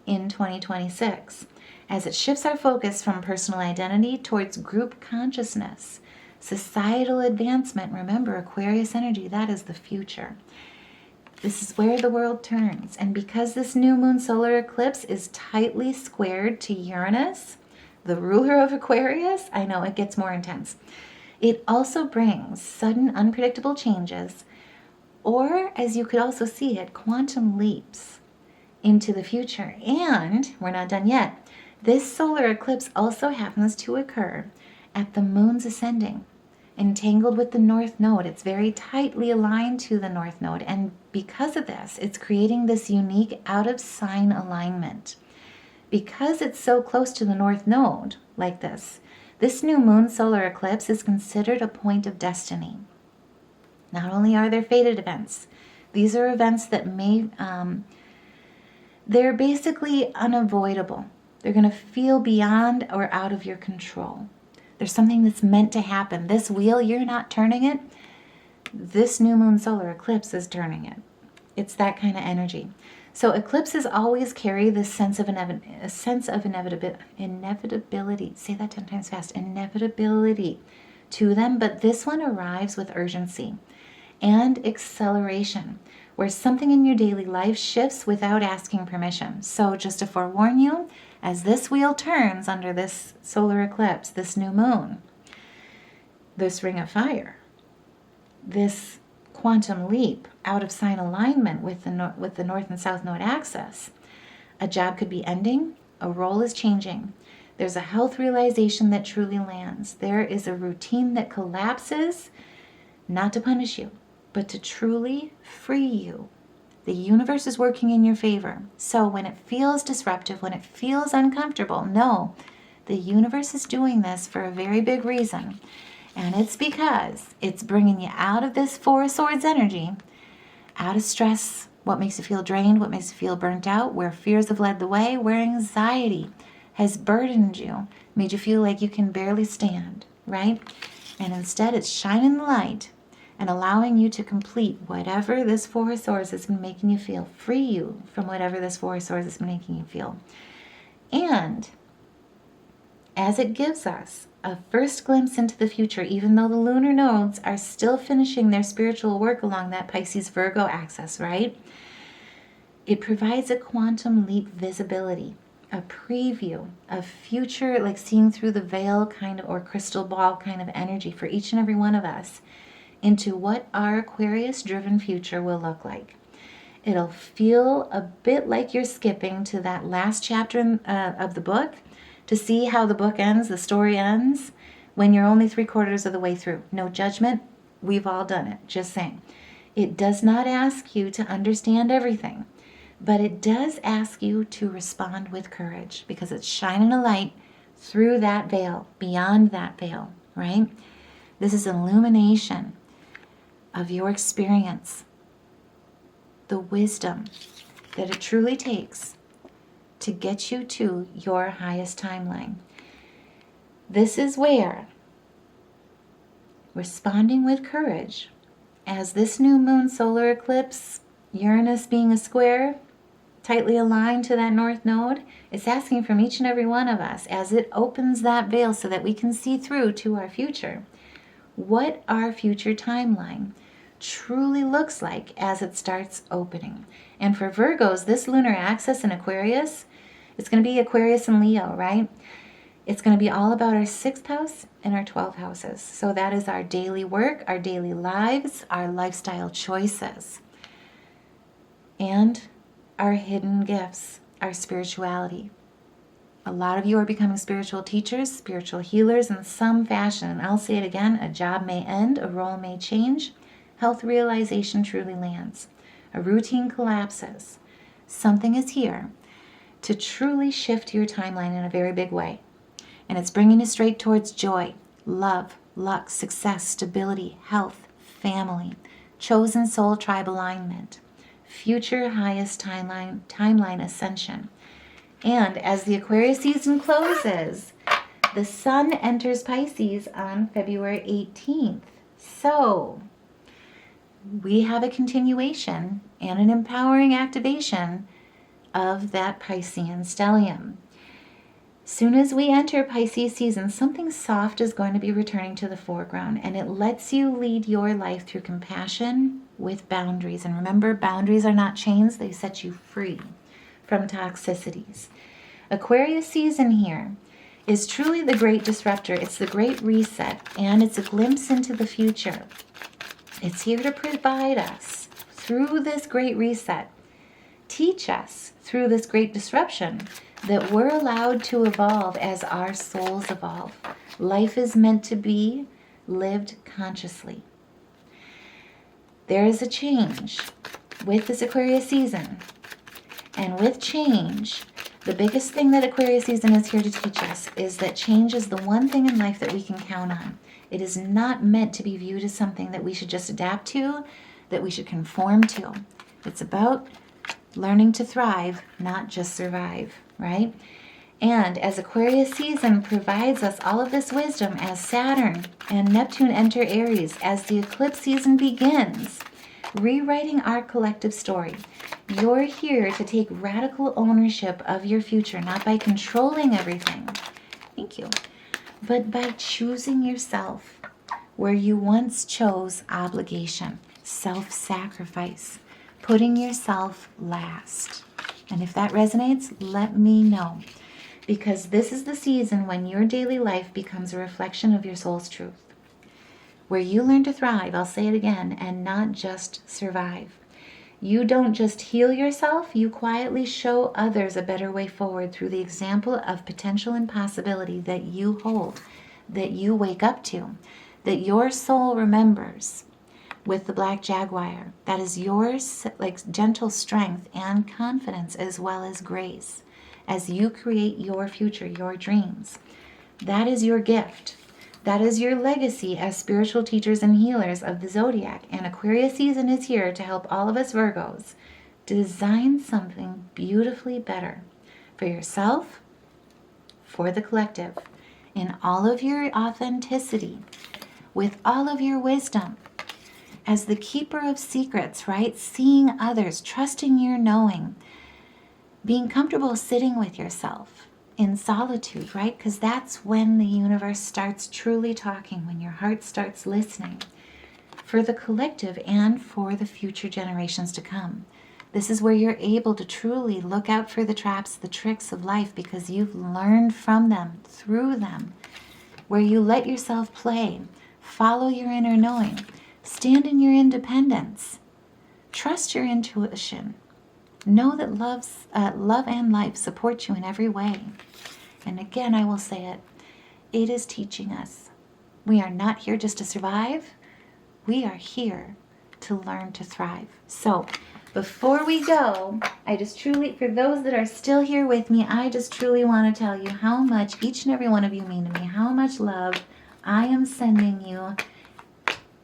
in 2026, as it shifts our focus from personal identity towards group consciousness, societal advancement. Remember, Aquarius energy, that is the future. This is where the world turns. And because this new moon solar eclipse is tightly squared to Uranus, the ruler of Aquarius, I know it gets more intense. It also brings sudden, unpredictable changes, or as you could also see it, quantum leaps into the future. And we're not done yet. This solar eclipse also happens to occur at the moon's ascending, entangled with the North Node. It's very tightly aligned to the North Node. And because of this, it's creating this unique out-of-sign alignment. Because it's so close to the North Node, like this new moon solar eclipse is considered a point of destiny. Not only are there fated events, these are events that they're basically unavoidable. They're going to feel beyond or out of your control. There's something that's meant to happen. This wheel, you're not turning it. This new moon solar eclipse is turning it. It's that kind of energy. So eclipses always carry this sense of inevitability. Say that 10 times fast. Inevitability to them, but this one arrives with urgency and acceleration, where something in your daily life shifts without asking permission. So just to forewarn you, as this wheel turns under this solar eclipse, this new moon, this ring of fire, this quantum leap out of sign alignment with the north and south node axis, a job could be ending, a role is changing. There's a health realization that truly lands. There is a routine that collapses, not to punish you, but to truly free you. The universe is working in your favor. So when it feels disruptive, when it feels uncomfortable, know the universe is doing this for a very big reason. And it's because it's bringing you out of this Four of Swords energy, out of stress, what makes you feel drained, what makes you feel burnt out, where fears have led the way, where anxiety has burdened you, made you feel like you can barely stand, right? And instead it's shining the light and allowing you to complete whatever this Four of Swords has been making you feel, free you from whatever this Four of Swords has been making you feel. And as it gives us a first glimpse into the future, even though the lunar nodes are still finishing their spiritual work along that Pisces Virgo axis, right? It provides a quantum leap visibility, a preview of future, like seeing through the veil kind of, or crystal ball kind of energy for each and every one of us into what our Aquarius-driven future will look like. It'll feel a bit like you're skipping to that last chapter of the book, to see how the book ends, the story ends, when you're only 3/4 of the way through. No judgment. We've all done it. Just saying. It does not ask you to understand everything, but it does ask you to respond with courage, because it's shining a light through that veil, beyond that veil, right? This is illumination of your experience, the wisdom that it truly takes to get you to your highest timeline. This is where responding with courage, as this new moon solar eclipse, Uranus being a square, tightly aligned to that north node, it's asking from each and every one of us as it opens that veil so that we can see through to our future, what our future timeline truly looks like as it starts opening. And for Virgos, this lunar axis in Aquarius, it's going to be Aquarius and Leo, right? It's going to be all about our 6th house and our 12th houses. So that is our daily work, our daily lives, our lifestyle choices, and our hidden gifts, our spirituality. A lot of you are becoming spiritual teachers, spiritual healers in some fashion. And I'll say it again, a job may end, a role may change, health realization truly lands, a routine collapses. Something is here to truly shift your timeline in a very big way. And it's bringing you straight towards joy, love, luck, success, stability, health, family, chosen soul tribe alignment, future highest timeline ascension. And as the Aquarius season closes, the sun enters Pisces on February 18th. So we have a continuation and an empowering activation of that Piscean stellium. Soon as we enter Pisces season, something soft is going to be returning to the foreground, and it lets you lead your life through compassion with boundaries. And remember, boundaries are not chains, they set you free from toxicities. Aquarius season here is truly the great disruptor. It's the great reset, and it's a glimpse into the future. It's here to provide us through this great reset, teach us through this great disruption that we're allowed to evolve as our souls evolve. Life is meant to be lived consciously. There is a change with this Aquarius season. And with change, the biggest thing that Aquarius season is here to teach us is that change is the one thing in life that we can count on. It is not meant to be viewed as something that we should just adapt to, that we should conform to. It's about learning to thrive, not just survive, right? And as Aquarius season provides us all of this wisdom as Saturn and Neptune enter Aries, as the eclipse season begins, rewriting our collective story. You're here to take radical ownership of your future, not by controlling everything. Thank you. But by choosing yourself where you once chose obligation, self-sacrifice, putting yourself last. And if that resonates, let me know. Because this is the season when your daily life becomes a reflection of your soul's truth. Where you learn to thrive, I'll say it again, and not just survive. You don't just heal yourself, you quietly show others a better way forward through the example of potential and possibility that you hold, that you wake up to, that your soul remembers. With the Black Jaguar, that is yours, like gentle strength and confidence as well as grace as you create your future, your dreams. That is your gift. That is your legacy as spiritual teachers and healers of the zodiac. And Aquarius season is here to help all of us Virgos design something beautifully better for yourself, for the collective, in all of your authenticity, with all of your wisdom. As the keeper of secrets, right? Seeing others, trusting your knowing, being comfortable sitting with yourself in solitude, right? Because that's when the universe starts truly talking, when your heart starts listening for the collective and for the future generations to come. This is where you're able to truly look out for the traps, the tricks of life, because you've learned from them, through them, where you let yourself play, follow your inner knowing, stand in your independence, trust your intuition, know that love and life support you in every way. And again, I will say it, it is teaching us. We are not here just to survive. We are here to learn to thrive. So before we go, I just truly, for those that are still here with me, I just truly want to tell you how much each and every one of you mean to me, how much love I am sending you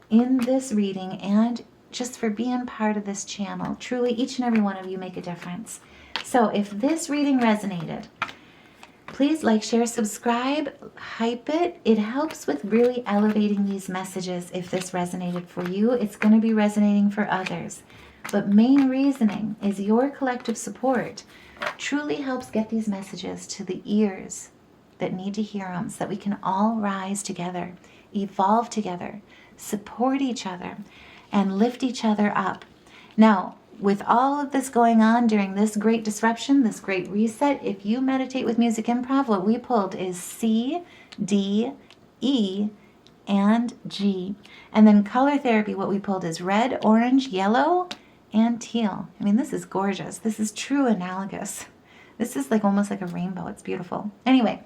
in this reading and just for being part of this channel. Truly, each and every one of you make a difference. So if this reading resonated, please like, share, subscribe, hype it. It helps with really elevating these messages. If this resonated for you, it's going to be resonating for others. But main reasoning is your collective support truly helps get these messages to the ears that need to hear them, so that we can all rise together, evolve together, support each other, and lift each other up. Now, with all of this going on during this great disruption, this great reset, if you meditate with music improv, what we pulled is C, D, E, and G. And then color therapy, what we pulled is red, orange, yellow, and teal. I mean, this is gorgeous. This is true analogous. This is like almost like a rainbow. It's beautiful. Anyway,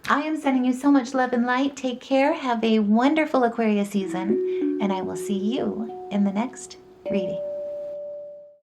I am sending you so much love and light. Take care. Have a wonderful Aquarius season. And I will see you in the next reading.